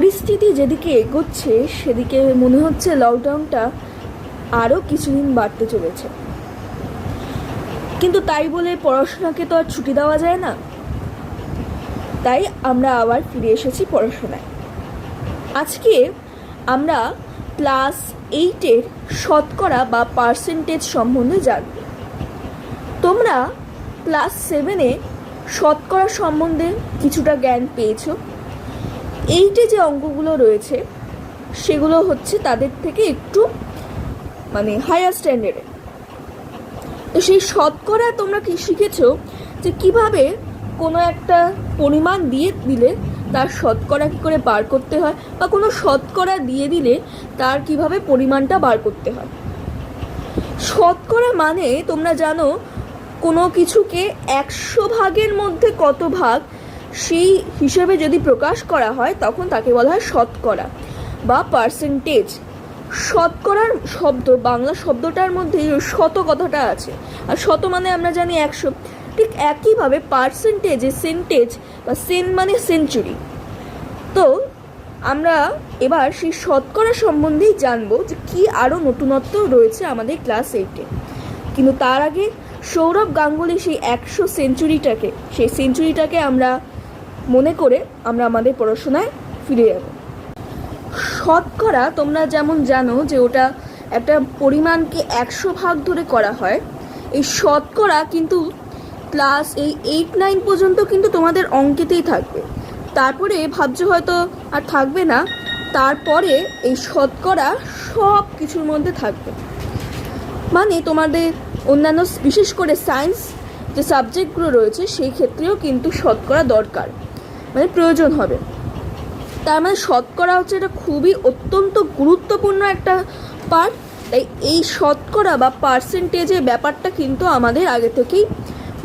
পরিস্থিতি যেদিকে এগোচ্ছে সেদিকে মনে হচ্ছে লকডাউনটা আরও কিছুদিন বাড়তে চলেছে। কিন্তু তাই বলে পড়াশোনাকে তো আর ছুটি দেওয়া যায় না। তাই আমরা আবার ফিরে এসেছি পড়াশোনায়। আজকে আমরা ক্লাস 8-এর শতকরা বা পার্সেন্টেজ সম্বন্ধে জানব। তোমরা ক্লাস 7-এ শতকরা সম্বন্ধে কিছুটা জ্ঞান পেয়েছো। 8-এ যে অঙ্কগুলো রয়েছে সেগুলো হচ্ছে তাদের থেকে একটু হায়ার স্ট্যান্ডার্ডে। তো সেই শতকরা তোমরা কি শিখেছো যে কিভাবে কোনো একটা পরিমাণ দিয়ে দিলে তার শতকরা কী করে বার করতে হয়, বা কোনো শতকরা দিয়ে দিলে তার কিভাবে পরিমাণটা বার করতে হয়। শতকরা মানে তোমরা জানো কোনো কিছুকে 100 ভাগের মধ্যে কত ভাগ সেই হিসেবে যদি প্রকাশ করা হয় তখন তাকে বলা হয় শতকরা বা পার্সেন্টেজ। শতকরার শব্দ বাংলা শব্দটার মধ্যে শত কথাটা আছে, আর শত মানে আমরা জানি 100। ঠিক একইভাবে পার্সেন্টেজে সেন্টেজ বা সেন মানে সেঞ্চুরি। তো আমরা এবার সেই শতকরা সম্বন্ধেই জানবো যে কি আরও নতুনত্ব রয়েছে আমাদের ক্লাস 8-এ। কিন্তু তার আগে সৌরভ গাঙ্গুলি সেই 100 সেঞ্চুরিটাকে আমরা মনে করে আমরা আমাদের পড়াশোনায় ফিরে যাব। শতকরা তোমরা যেমন জানো যে ওটা একটা পরিমাণকে 100 ভাগ ধরে করা হয়। এই শতকরা কিন্তু ক্লাস 8-9 পর্যন্ত কিন্তু তোমাদের অঙ্কেতেই থাকবে। তারপরে ভাবছো হয়তো আর থাকবে না, তারপরে এই শতকরা সব কিছুর মধ্যে থাকবে। তোমাদের অন্যান্য বিশেষ করে সায়েন্স যে সাবজেক্টগুলো রয়েছে সেই ক্ষেত্রেও কিন্তু শতকরা দরকার, প্রয়োজন হবে। তার শতকরা হচ্ছে এটা খুবই অত্যন্ত গুরুত্বপূর্ণ একটা পার্ট। তাই এই শতকরা বা পার্সেন্টেজের ব্যাপারটা কিন্তু আমাদের আগে থেকেই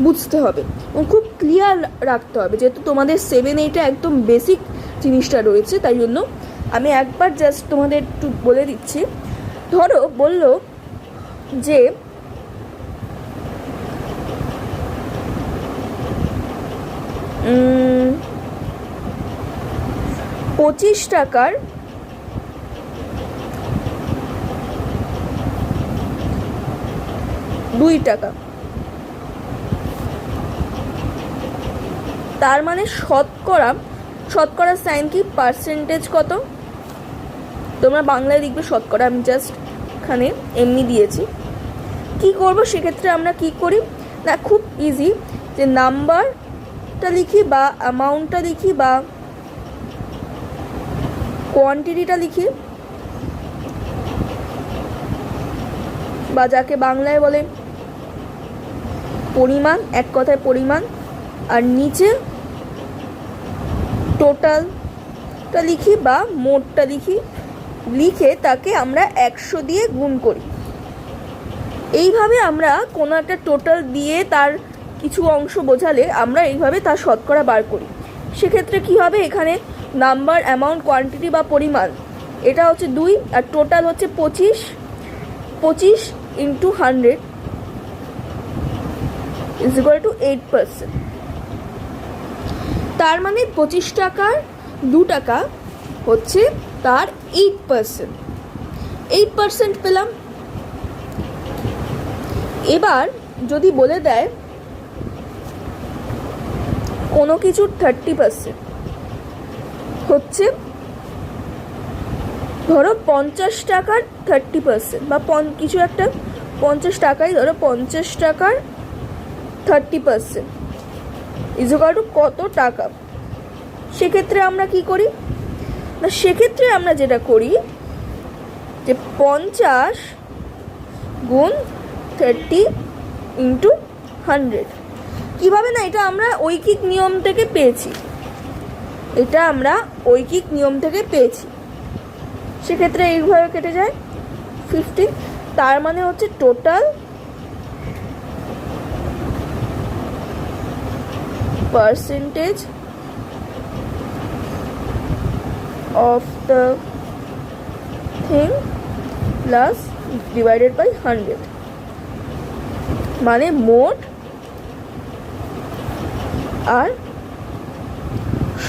বুঝতে হবে এবং খুব ক্লিয়ার রাখতে হবে, যেহেতু তোমাদের 7-8-এ একদম বেসিক জিনিসটা রয়েছে। তাই জন্য আমি একবার জাস্ট তোমাদের একটু বলে দিচ্ছি। ধরো বললো যে 25 টাকার 2 টাকা, তার শতকরা সাইন কি, পার্সেন্টেজ কত। তোমরা বাংলায় লিখবে শতকরা, আমি জাস্ট এখানে এমনি দিয়েছি। কি করব সেক্ষেত্রে আমরা কি করি না, খুব ইজি, যে নাম্বারটা লিখি বা অ্যামাউন্টটা লিখি বা কোয়ান্টিটিটা লিখি, বা যাকে বাংলায় বলে পরিমাণ, এক কথায় পরিমাণ। আর নিচে টোটালটা লিখি বা মোটটা লিখে তাকে আমরা 100 দিয়ে গুণ করি। এইভাবে আমরা কোনো একটা টোটাল দিয়ে তার কিছু অংশ বোঝালে আমরা এইভাবে তার শতকরা বার করি। সেক্ষেত্রে কি হবে, এখানে নাম্বার, অ্যামাউন্ট, কোয়ান্টিটি বা পরিমাণ এটা হচ্ছে 2, আর টোটাল হচ্ছে 25 × 100 = 8%। তার 25 টাকার 2 টাকা হচ্ছে তার 8% পেলাম। এবার যদি বলে দেয় কোনো কিছুর 30% হচ্ছে, ধরো 50 টাকার 30% বা কিছু একটা 50 টাকায়, ধরো 50 টাকার 30% = কত টাকা। সেক্ষেত্রে আমরা কি করি না, সেক্ষেত্রে আমরা যেটা করি যে 50 × 30 × 100। কীভাবে না, এটা আমরা ঐকিক নিয়ম থেকে পেয়েছি, সেক্ষেত্রে এইভাবে কেটে যায় 50। তার হচ্ছে total percentage of the thing plus divided by 100, মোট আর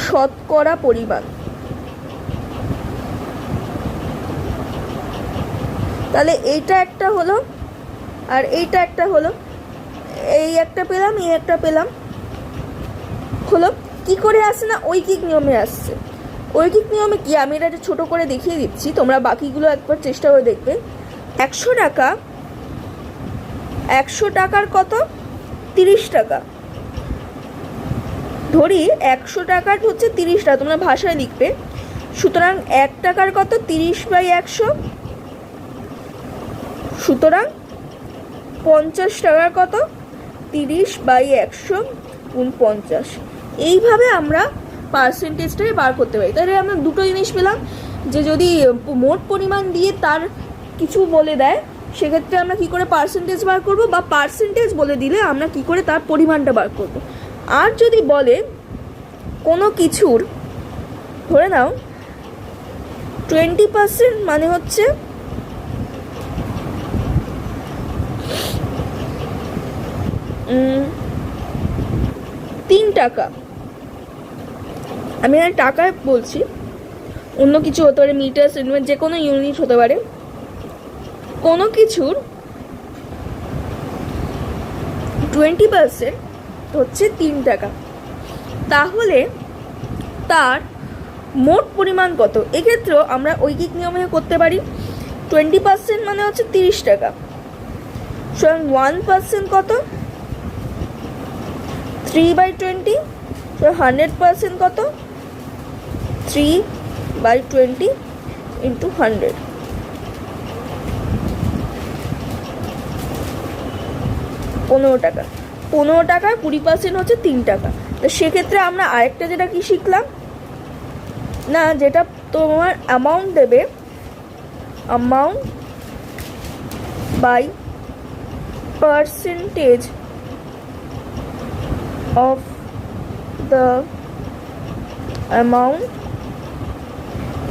শতকরা পরিমাণ। তাহলে এইটা একটা হলো আর এইটা একটা হলো, এই একটা পেলাম, এই একটা পেলাম, হলো। কি করে আসছে না ঐকিক নিয়মে আসছে। ঐকিক নিয়মে কি, আমি এটা ছোটো করে দেখিয়ে দিচ্ছি, তোমরা বাকিগুলো একবার চেষ্টা করে দেখবে। 100 টাকা, 100 টাকার কত 30 টাকা, ধরি 100 টাকার হচ্ছে 30 টাকা, তোমরা ভাষায় লিখবে। সুতরাং 1 টাকার কত 30/100, সুতরাং 50 টাকার কত 30/100 গুণ 50। এইভাবে আমরা পার্সেন্টেজটাকে বার করতে পারি। তাহলে আমরা দুটো জিনিস পেলাম, যে যদি মোট পরিমাণ দিয়ে তার কিছু বলে দেয় সেক্ষেত্রে আমরা কি করে পার্সেন্টেজ বার করব, বা পার্সেন্টেজ বলে দিলে আমরা কি করে তার পরিমাণটা বার করব। আর যদি বলে কোনো কিছুর, ধরে নাও 20% মানে হচ্ছে 3 টাকা, আমি আর টাকায় বলছি, অন্য কিছু হতে পারে, মিটার, সেন্টিমিটার, যে কোনো ইউনিট হতে পারে। কোনো কিছুর 20% হচ্ছে 3 টাকা, তাহলে তার মোট পরিমাণ কত। এক্ষেত্রেও আমরা ঐকিক নিয়মে করতে পারি। 20% মানে হচ্ছে 30 টাকা, সুতরাং 1% কত 3/20, 100% কত 3/20 ইন্টু 100। 15 টাকা, 15 টাকার 20% হচ্ছে 3 টাকা। তো সেক্ষেত্রে আমরা আরেকটা যেটা কি শিখলাম না, যেটা তোমার অ্যামাউন্ট দেবে, amount by percentage of the amount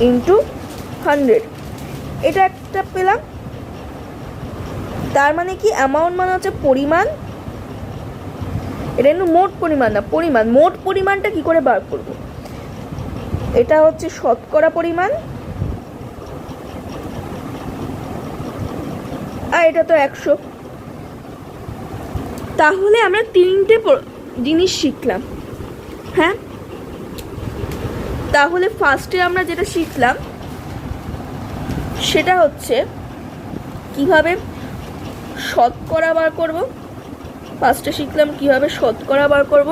into 100, এটা একটা পেলাম। তার মানে কি, অ্যামাউন্ট মানে হচ্ছে পরিমাণ, এটা কিন্তু মোট পরিমাণ না, পরিমাণ। মোট পরিমাণটা কি করে বার করব, এটা হচ্ছে শতকরা পরিমাণ, আর এটা তো 100। তাহলে আমরা তিনটে জিনিস শিখলাম। হ্যাঁ, তাহলে ফার্স্টে আমরা যেটা শিখলাম সেটা হচ্ছে কিভাবে শতকরা বার করব। ফার্স্টে শিখলাম কিভাবে শতকরা বার করব,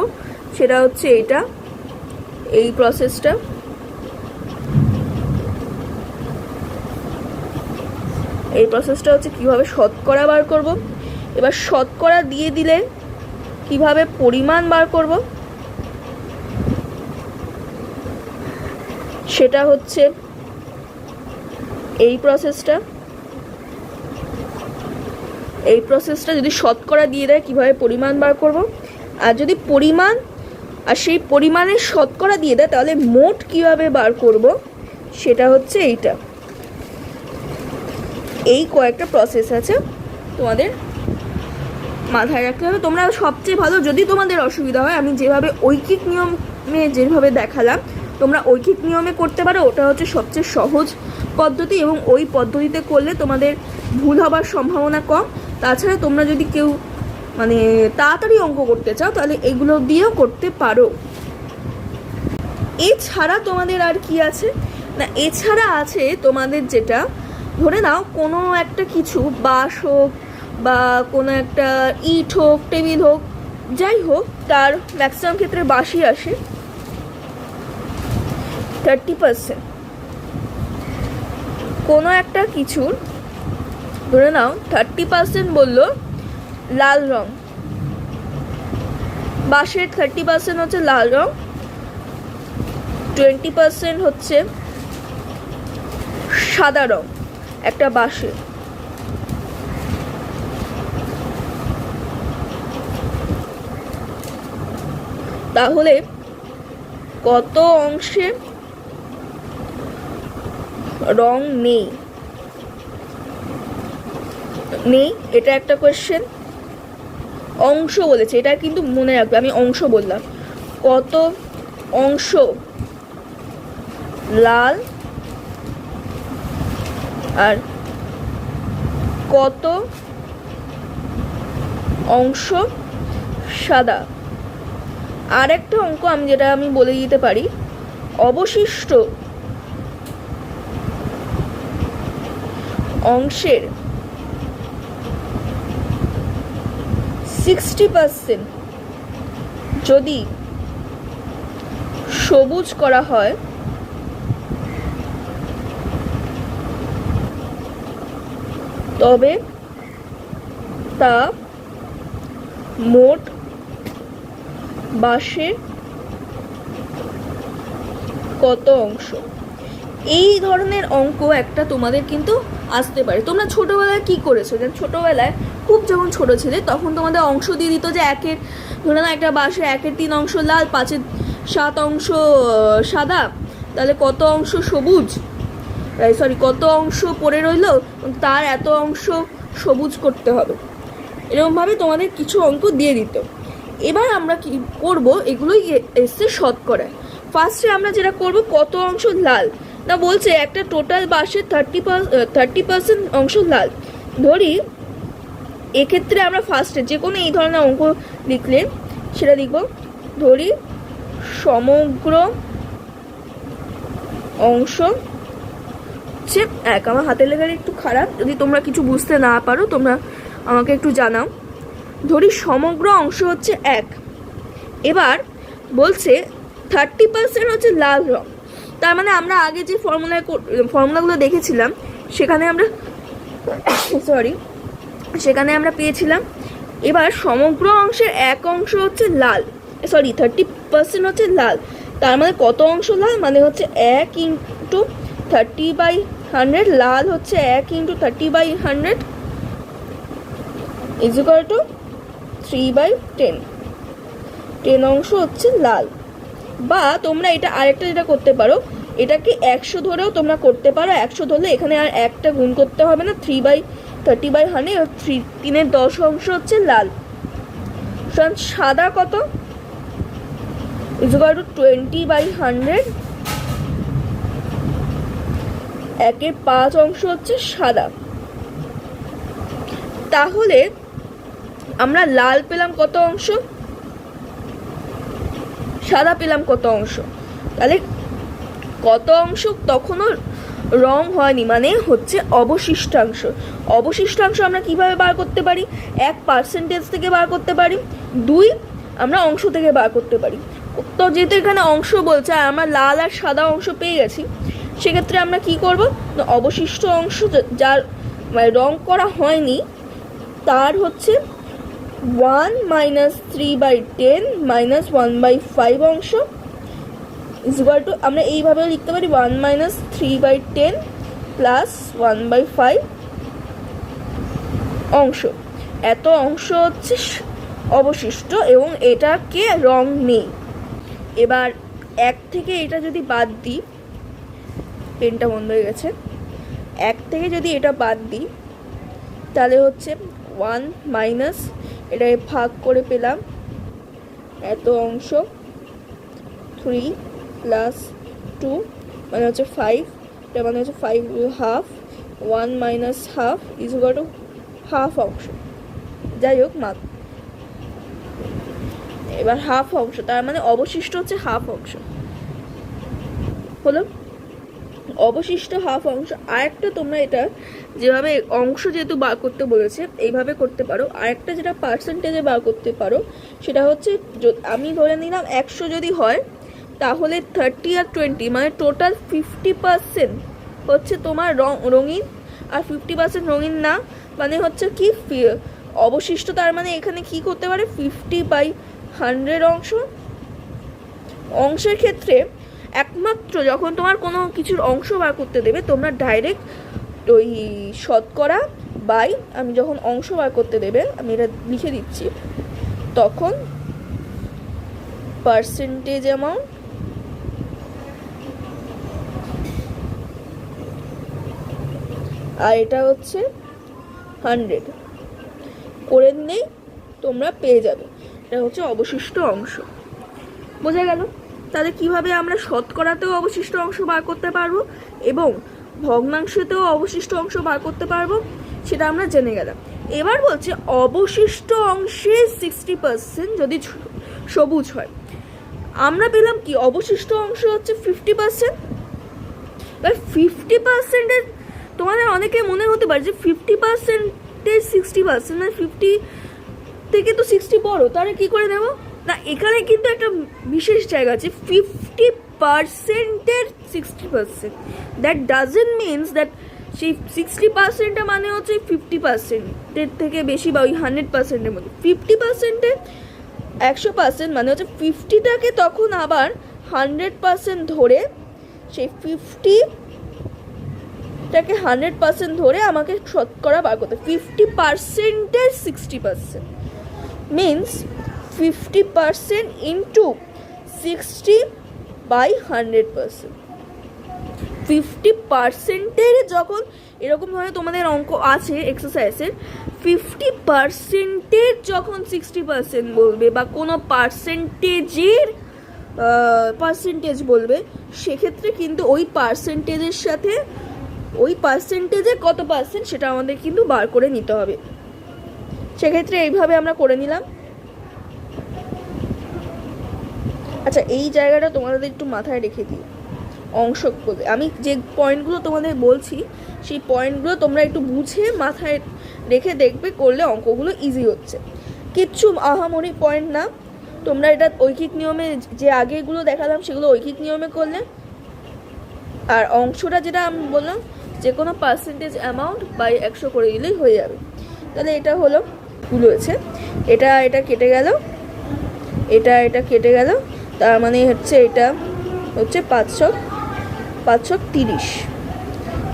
সেটা হচ্ছে এইটা, এই প্রসেসটা। এই প্রসেসটা হচ্ছে কিভাবে শতকরা বার করব। এবার শতকরা দিয়ে দিলে কিভাবে পরিমাণ বার করব, সেটা হচ্ছে এই প্রসেসটা। এই প্রসেসটা যদি শতকরা দিয়ে দেয় কিভাবে পরিমাণ বার করব, আর যদি পরিমাণ আর সেই পরিমাণের শতকরা দিয়ে দেয় তাহলে মোট কিভাবে বার করব, সেটা হচ্ছে এইটা। এই কয়েকটা প্রসেস আছে, তোমাদের মাথায় রাখতে হবে। তোমরা সবচেয়ে ভালো, যদি তোমাদের অসুবিধা হয়, আমি যেভাবে ঐকিক নিয়মে যেভাবে দেখালাম তোমরা ঐকিক নিয়মে করতে পারো, ওটা হচ্ছে সবচেয়ে সহজ পদ্ধতি, এবং ওই পদ্ধতিতে করলে তোমাদের ভুল হবার সম্ভাবনা কম। তাছাড়া তোমরা যদি কেউ মানে তাড়াতাড়ি অঙ্ক করতে চাও তাহলে এগুলো দিয়েও করতে পারো। এছাড়া তোমাদের আর কি আছে না, এছাড়া আছে তোমাদের যেটা, ধরে নাও কোনো একটা কিছু, বাঁশ হোক বা কোনো একটা ইট হোক, টেবিল হোক, যাই হোক, তার ম্যাক্সিমাম ক্ষেত্রে বাঁশই আসে। 30% কোনো একটা কিছুর, ধরে নাও 30% বললো লাল রং, বাঁশের 30% হচ্ছে লাল রং, 20% হচ্ছে সাদা রং একটা বাঁশের। তাহলে কত অংশে রং নেই, এটা একটা কোয়েশ্চেন। অংশ বলেছে, এটা কিন্তু মনে রাখবে, আমি অংশ বললাম। কত অংশ লাল আর কত অংশ সাদা। আর একটা অঙ্ক যেটা আমি বলে দিতে পারি, অবশিষ্ট অংশের 60% যদি সবুজ করা হয় তবে তা মোট বাঁশের কত অংশ। এই ধরনের অঙ্ক একটা তোমাদের কিন্তু আসতে পারে। তোমরা ছোটবেলায় কি করেছো, যেন ছোটবেলায় খুব যখন ছোট ছিলে তখন তোমাদের অংশ দিয়ে দিত যে একের, ধরে না একটা বাঁশের 1/3 অংশ লাল, 5/7 অংশ সাদা, তাহলে কত অংশ সবুজ, কত অংশ পড়ে রইলো, তার এত অংশ সবুজ করতে হবে। এরকমভাবে তোমাদের কিছু অঙ্ক দিয়ে দিত। এবার আমরা কি করব, এগুলোই এসছে শতকরায়। ফার্স্টে আমরা যেটা করব, কত অংশ লাল না বলছে একটা টোটাল বাঁশের 30% অংশ লাল। ধরি এক্ষেত্রে আমরা ফার্স্টে যে কোনো এই ধরনের অঙ্ক লিখলে সেটা লিখব, ধরি সমগ্র অংশ হচ্ছে 1। আমার হাতের লেখাটা একটু খারাপ, যদি তোমরা কিছু বুঝতে না পারো তোমরা আমাকে একটু জানাও। ধরি সমগ্র অংশ হচ্ছে 1। এবার বলছে 30% হচ্ছে লাল রং। তার মানে আমরা আগে যে ফর্মুলাগুলো দেখেছিলাম সেখানে আমরা পেয়েছিলাম, এবার সমগ্র অংশের 1 অংশ হচ্ছে লাল, 30% হচ্ছে লাল। তার মানে কত অংশ লাল, মানে হচ্ছে 1 × 30/100। লাল হচ্ছে 1 × 30/100 = 3/10। 10 অংশ হচ্ছে লাল। বা তোমরা এটা আরেকটা যেটা করতে পারো, এটাকে 100 ধরেও তোমরা করতে পারো। 100 ধরলে এখানে আর একটা গুণ করতে হবে না, 3/30/100, 3/10 অংশ হচ্ছে লাল। সাদা কত, = 20/100। 1/5 অংশ হচ্ছে সাদা। তাহলে আমরা লাল পেলাম কত অংশ, সাদা পেলাম কত অংশ। তাহলে কত অংশ তখনও রং হয়নি, মানে হচ্ছে অবশিষ্টাংশ। অবশিষ্টাংশ আমরা কিভাবে বার করতে পারি, 1 পার্সেন্টেজ থেকে বার করতে পারি, 2 আমরা অংশ থেকে বার করতে পারি। তো যেহেতু এখানে অংশ বলছে আর আমরা লাল আর সাদা অংশ পেয়ে গেছি, সেক্ষেত্রে আমরা কি করব, অবশিষ্ট অংশ যার রং করা হয়নি তার হচ্ছে 1 - 3/10 - 1/5 অংশ = আমরা এইভাবে লিখতে পারি 1 - 3/10 + 1/5 অংশ। এত অংশ হচ্ছে অবশিষ্ট এবং এটাকে রং নেই। এবার 1 থেকে এটা যদি বাদ দিই, পেনটা বন্ধ হয়ে গেছে, 1 থেকে যদি এটা বাদ দিই তাহলে হচ্ছে 1 - এটাকে ভাগ করে পেলাম এত অংশ, 3 + 2 মানে হচ্ছে 5, এটা মানে হচ্ছে 5½ 1 - ½ = ½ অংশ। যাই হোক এবার ½ অংশ, তার মানে অবশিষ্ট হচ্ছে ½ অংশ হলো, অবশিষ্ট ½ অংশ। আরেকটা তোমরা এটা যেভাবে অংশ যেহেতু বার করতে বলেছে এইভাবে করতে পারো। আরেকটা যেটা পার্সেন্টেজে বার করতে পারো সেটা হচ্ছে, আমি ধরে নিলাম 100 যদি হয় তাহলে 30 আর 20 মানে টোটাল 50% হচ্ছে তোমার রঙিন আর 50% রঙিন না, মানে হচ্ছে কি অবশিষ্ট। তার মানে এখানে কি করতে পারে, 50/100 অংশের ক্ষেত্রে একমাত্র যখন তোমার কোনো কিছুর অংশ বার করতে দেবে তোমরা ডাইরেক্ট ওই শতকরা বাই, আমি যখন অংশ বার করতে দেবে আমি এটা লিখে দিচ্ছি, তখন পার্সেন্টেজ অ্যামাউন্ট আর এটা হচ্ছে 100 করে নিলেই তোমরা পেয়ে যাবে। এটা হচ্ছে অবশিষ্ট অংশ। বোঝা গেল? তাহলে কিভাবে আমরা শতকরাতেও অবশিষ্ট অংশ বার করতে পারবো এবং ভগ্নাংশেতেও অবশিষ্ট অংশ বার করতে পারবো সেটা আমরা জেনে গেলাম। এবার বলছে অবশিষ্ট অংশে 60% যদি সবুজ হয়। আমরা পেলাম কি অবশিষ্ট অংশ হচ্ছে 50%। এবার 50%-এর তোমাদের অনেকে মনে হতে পারে যে 50%-এর 60% মানে 50 থেকে তো 60 বড়, তাহলে কী করে নেব না, এখানে কিন্তু একটা বিশেষ জায়গা আছে 50%-এর 60%। দ্যাট ডাজেন্ট মিনস দ্যাট সেই 60%টা মানে হচ্ছে 50%-এর থেকে বেশি বা ওই 100%-এর মধ্যে। 50%-এর 100% মানে হচ্ছে 50টাকে তখন আবার 100% ধরে, সেই 50টাকে 100% ধরে আমাকে শতকরা বার করতে। 50%-এর 60% মিনস 50% ইন্টু 60/100%। 50%-এর যখন এরকম ধরনের তোমাদের অঙ্ক আছে এক্সারসাইজের, 50%-এর যখন 60% বলবে বা কোনো পার্সেন্টেজ বলবে, সেক্ষেত্রে কিন্তু ওই পার্সেন্টেজের সাথে ওই পার্সেন্টেজের কত পার্সেন্ট সেটা আমাদের কিন্তু বার করে নিতে হবে। সেক্ষেত্রে এইভাবে আমরা করে নিলাম। আচ্ছা, এই জায়গাটা তোমাদের একটু মাথায় রেখে দিই। অংশ বলতে আমি যে পয়েন্টগুলো তোমাদের বলছি, সেই পয়েন্টগুলো তোমরা একটু বুঝে মাথায় রেখে দেখবে, করলে অঙ্কগুলো ইজি হচ্ছে। কিচ্ছু আহামরি পয়েন্ট না, তোমরা এটা ঐকিক নিয়মে যে আগেগুলো দেখালাম সেগুলো ঐকিক নিয়মে করলে, আর অংশটা যেটা আমি বললাম যে কোনো পার্সেন্টেজ অ্যামাউন্ট বাই 100 করে দিলেই হয়ে যাবে। তাহলে এটা হলো ভুল হয়েছে, এটা কেটে গেল, এটা কেটে গেল, তার মানে হচ্ছে এটা হচ্ছে 530।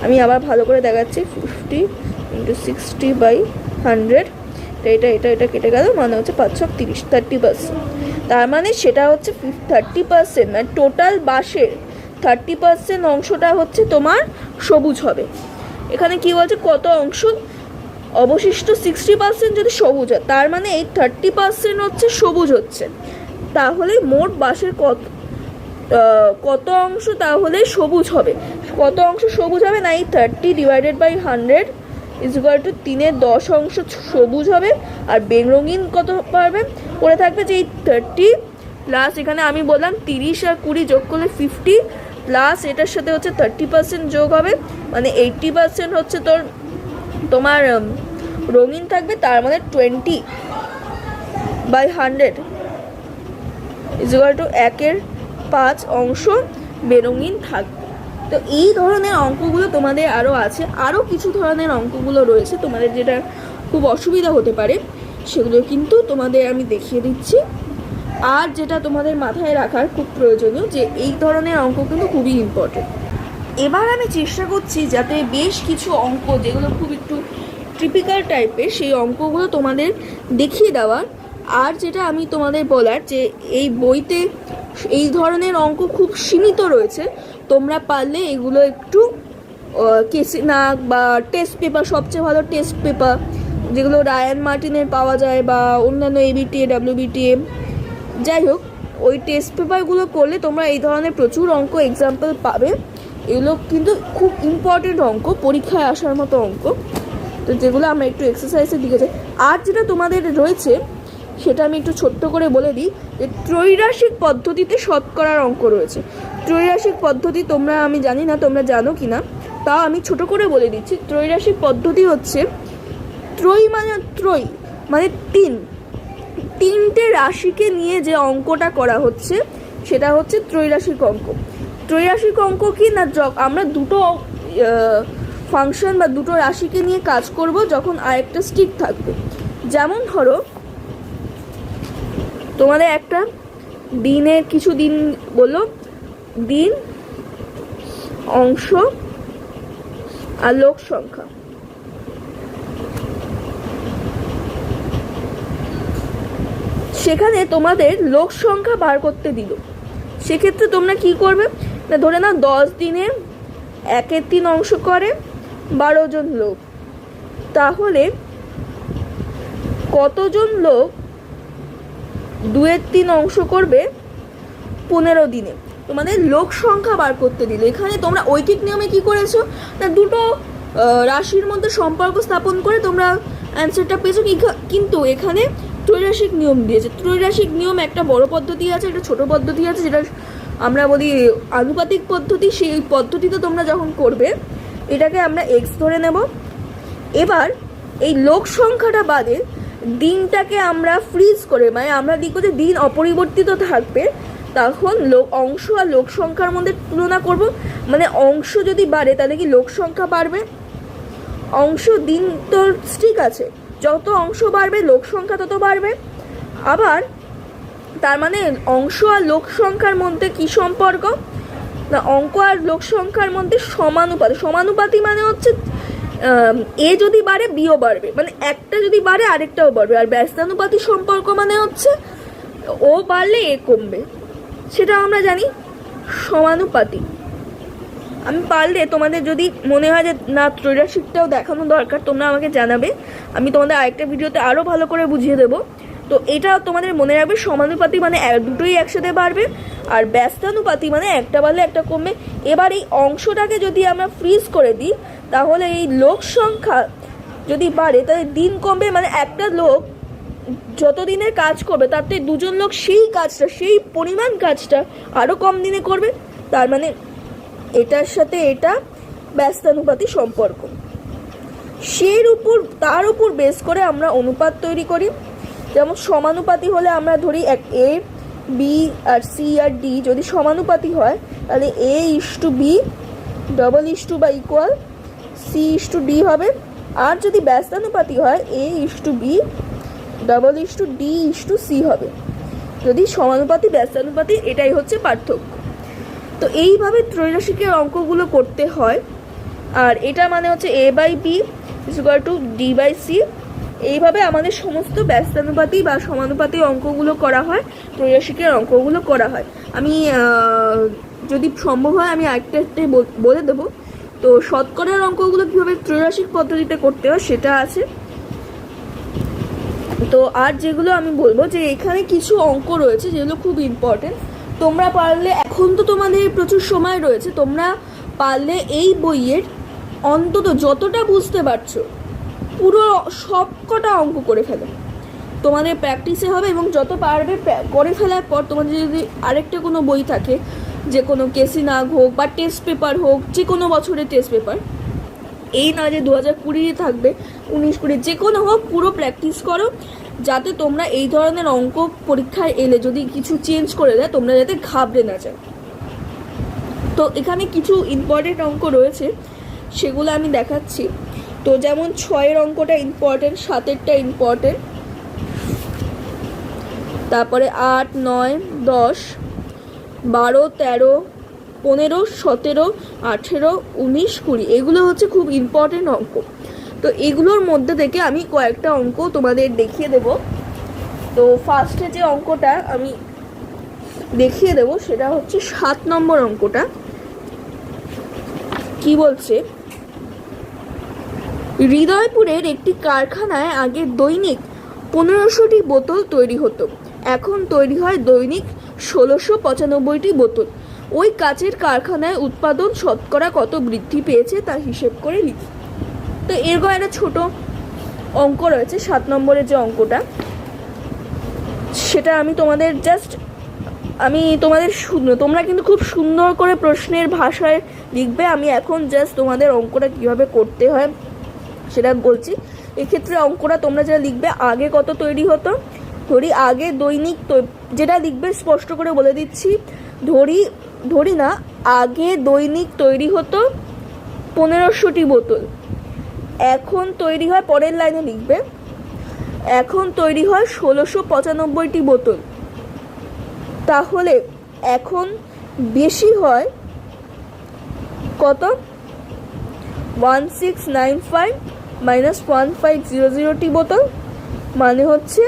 আমি আবার ভালো করে দেখাচ্ছি, 50 × 60/100, এটা কেটে গেল, মানে হচ্ছে 530, 30%। তার মানে সেটা হচ্ছে 30%, মানে টোটাল বাঁশের 30% অংশটা হচ্ছে তোমার সবুজ হবে। এখানে কি বলছে, কত অংশ অবশিষ্ট 60% যদি সবুজ হয়, তার মানে এই 30% হচ্ছে সবুজ হচ্ছে। তাহলে মোট বাঁশের কত অংশ তাহলে সবুজ হবে? কত অংশ সবুজ হবে না, এই 30/100 = 3/10 অংশ সবুজ হবে। আর বেরঙিন কত পারবে পড়ে থাকবে, যে এই 30 প্লাস এখানে আমি বললাম 30 আর 20 যোগ করলে 50, প্লাস এটার সাথে হচ্ছে 30% যোগ হবে, মানে 80% হচ্ছে তোমার রঙিন থাকবে। তার মানে 20/100 = 1/5 অংশ বেরঙিন থাকবে। তো এই ধরনের অঙ্কগুলো তোমাদের আরও আছে, আরও কিছু ধরনের অঙ্কগুলো রয়েছে তোমাদের যেটা খুব অসুবিধা হতে পারে, সেগুলো কিন্তু তোমাদের আমি দেখিয়ে দিচ্ছি। আর যেটা তোমাদের মাথায় রাখার খুব প্রয়োজনীয়, যে এই ধরনের অঙ্ক কিন্তু খুবই ইম্পর্টেন্ট। এবার আমি চেষ্টা করছি যাতে বেশ কিছু অঙ্ক যেগুলো খুব একটু টিপিক্যাল টাইপের, সেই অঙ্কগুলো তোমাদের দেখিয়ে দেওয়ার। আর যেটা আমি তোমাদের বলার, যে এই বইতে এই ধরনের অঙ্ক খুব সীমিত রয়েছে, তোমরা পারলে এগুলো একটু কেসিনাক বা টেস্ট পেপার, সবচেয়ে ভালো টেস্ট পেপার যেগুলো রায়ান মার্টিনের পাওয়া যায়, বা অন্যান্য ABTA WBTA, যাই হোক, ওই টেস্ট পেপারগুলো করলে তোমরা এই ধরনের প্রচুর অঙ্ক এক্সাম্পল পাবে। এগুলো কিন্তু খুব ইম্পর্টেন্ট অঙ্ক, পরীক্ষায় আসার মতো অঙ্ক। তো যেগুলো আমরা একটু এক্সারসাইজের দিকে যাই। আর যেটা তোমাদের রয়েছে সেটা আমি একটু ছোট্ট করে বলে দিই, যে ত্রৈরাশিক পদ্ধতিতে শতকরার অঙ্ক রয়েছে। ত্রৈরাশিক পদ্ধতি তোমরা, আমি জানি না তোমরা জানো কি না, তাও আমি ছোট করে বলে দিচ্ছি। ত্রৈরাশিক পদ্ধতি হচ্ছে, ত্রৈ মানে 3টে রাশিকে নিয়ে যে অঙ্কটা করা হচ্ছে সেটা হচ্ছে ত্রৈরাশিক অঙ্ক। ত্রৈরাশিক অঙ্ক কি না, আমরা দুটো ফাংশন বা দুটো রাশিকে নিয়ে কাজ করব যখন আরেকটা স্টিক থাকবে। যেমন ধরো তোমাদের একটা দিনের কিছু দিন বললো, দিন, অংশ আর লোক সংখ্যা। সেখানে তোমাদের লোক সংখ্যা বার করতে দিল। সেক্ষেত্রে তোমরা কি করবে না, ধরে নাও 10 দিনে 1/3 অংশ করে 12 জন লোক, তাহলে কতজন লোক 2/3 অংশ করবে 15 দিনে? তোমাদের লোক সংখ্যা বার করতে দিল। এখানে তোমরা ঐকিক নিয়মে কি করেছো না, দুটো রাশির মধ্যে সম্পর্ক স্থাপন করে তোমরা অ্যান্সারটা পেয়েছো। কিন্তু এখানে ত্রৈরাশিক নিয়ম দিয়েছে। ত্রৈরাশিক নিয়ম একটা বড় পদ্ধতি আছে, একটা ছোট পদ্ধতি আছে, যেটা আমরা বলি আনুপাতিক পদ্ধতি। সেই পদ্ধতিতে তোমরা যখন করবে এটাকে আমরা এক্স ধরে নেব। এবার এই লোক সংখ্যাটা বাদে দিনটাকে আমরা ফ্রিজ করে, মানে আমরা লিখবো যে দিন অপরিবর্তিত থাকবে, তখন অংশ আর লোক সংখ্যার মধ্যে তুলনা করব। মানে অংশ যদি বাড়ে তাহলে কি লোক সংখ্যা বাড়বে? অংশ দিন তো ঠিক আছে, যত অংশ বাড়বে লোক সংখ্যা তত বাড়বে। আবার তার মানে অংশ আর লোক সংখ্যার মধ্যে কি সম্পর্ক না, অঙ্ক আর লোক সংখ্যার মধ্যে সমানুপাতি। সমানুপাতি মানে হচ্ছে এ যদি বাড়ে বিও বাড়বে, মানে একটা যদি বাড়ে আরেকটাও বাড়বে। আর ব্যস্তানুপাতি সম্পর্ক মানে হচ্ছে ও বাড়লে এ কমবে, সেটা আমরা জানি। সমানুপাতি আমি পারলে তোমাদের যদি মনে হয় যে না ত্রৈরাশিকটাও দেখানো দরকার, তোমরা আমাকে জানাবে, আমি তোমাদের আরেকটা ভিডিওতে আরও ভালো করে বুঝিয়ে দেবো। তো এটা তোমাদের মনে রাখবে, সমানুপাতি মানে দুটোই একসাথে বাড়বে, আর ব্যস্তানুপাতি মানে একটা বাড়লে একটা কমবে। এবার এই অংশটাকে যদি আমরা ফ্রিজ করে দিই তাহলে এই লোক সংখ্যা যদি বাড়ে তাহলে দিন কমবে, মানে একটা লোক যত দিনের কাজ করবে তার থেকে দুজন লোক সেই কাজটা, সেই পরিমাণ কাজটা আরও কম দিনে করবে। তার মানে এটার সাথে এটা ব্যস্তানুপাতি সম্পর্ক। তার উপর বেস করে আমরা অনুপাত তৈরি করি। যেমন সমানুপাতি হলে আমরা ধরি এ বি আর সি আর ডি যদি সমানুপাতি হয় তাহলে A is to B double is to বা equal C is to D হবে। আর যদি ব্যস্তানুপাতি হয় A is to B double is to D is to C হবে। যদি সমানুপাতি ব্যস্তানুপাতি, এটাই হচ্ছে পার্থক্য। তো এইভাবে ত্রৈরাশিকের অঙ্কগুলো করতে হয়। আর এটা মানে হচ্ছে A by B is equal to D by C. এইভাবে আমাদের সমস্ত ব্যস্তানুপাতি বা সমানুপাতি অঙ্কগুলো করা হয়, ত্রৈরাশিকের অঙ্কগুলো করা হয়। আমি যদি সম্ভব হয় আমি আরেকটা বলে দেবো। তো শতকরার অঙ্কগুলো কীভাবে ত্রৈরাশিক পদ্ধতিতে করতে হয় সেটা আছে। তো আর যেগুলো আমি বলবো যে এখানে কিছু অঙ্ক রয়েছে যেগুলো খুব ইম্পর্টেন্ট। তোমরা পারলে, এখন তো তোমাদের প্রচুর সময় রয়েছে, তোমরা পারলে এই বইয়ের অন্তত যতটা বুঝতে পারছো পুরো সব কটা অঙ্ক করে ফেলো, তোমাদের প্র্যাকটিসে হবে। এবং যত পারবে করে ফেলার পর তোমাদের যদি আরেকটা কোনো বই থাকে, যে কোনো কেসি নাগ হোক বা টেস্ট পেপার হোক, যে কোনো বছরের টেস্ট পেপার, এই না যে 2020 থাকবে, 19-20 যে কোনো হোক, পুরো প্র্যাকটিস করো, যাতে তোমরা এই ধরনের অঙ্ক পরীক্ষায় এলে যদি কিছু চেঞ্জ করে দেয় তোমরা যাতে ঘাবড়ে না যাও। তো এখানে কিছু ইম্পর্টেন্ট অঙ্ক রয়েছে, সেগুলো আমি দেখাচ্ছি। তো যেমন 6-এর অঙ্কটা ইম্পর্টেন্ট, 7-এরটা ইম্পর্টেন্ট, তারপরে 8, 9, 10, 12, 13, 15, 17, 18, 19, 20 এগুলো হচ্ছে খুব ইম্পর্টেন্ট অঙ্ক। তো এগুলোর মধ্যে থেকে আমি কয়েকটা অঙ্ক তোমাদের দেখিয়ে দেব। তো ফার্স্টে যে অঙ্কটা আমি দেখিয়ে দেব সেটা হচ্ছে 7 নম্বর অঙ্কটা। কি বলছে, হৃদয়পুরের একটি কারখানায় আগে দৈনিক 1500টি বোতল তৈরি হতো, এখন তৈরি হয় দৈনিক 1695টি বোতল। ওই কাচের কারখানায় উৎপাদন শতকরা কত বৃদ্ধি পেয়েছে তা হিসেব করে লিখি। তো এরকম একটা ছোট অঙ্ক রয়েছে 7 নম্বরের যে অঙ্কটা, সেটা আমি তোমাদের তোমরা কিন্তু খুব সুন্দর করে প্রশ্নের ভাষায় লিখবে। আমি এখন জাস্ট তোমাদের অঙ্কটা কীভাবে করতে হয় সেটা বলছি। এক্ষেত্রে অঙ্কটা তোমরা যেটা লিখবে, আগে কত তৈরি হতো, ধরি আগে দৈনিক, যেটা লিখবে স্পষ্ট করে বলে দিচ্ছি, ধরি না আগে দৈনিক তৈরি হতো 1500টি বোতল, এখন তৈরি হয়, পরের লাইনে লিখবে এখন তৈরি হয় 1695টি বোতল। তাহলে এখন বেশি হয় কত, 1695 মাইনাস 1500টি বোতল, মানে হচ্ছে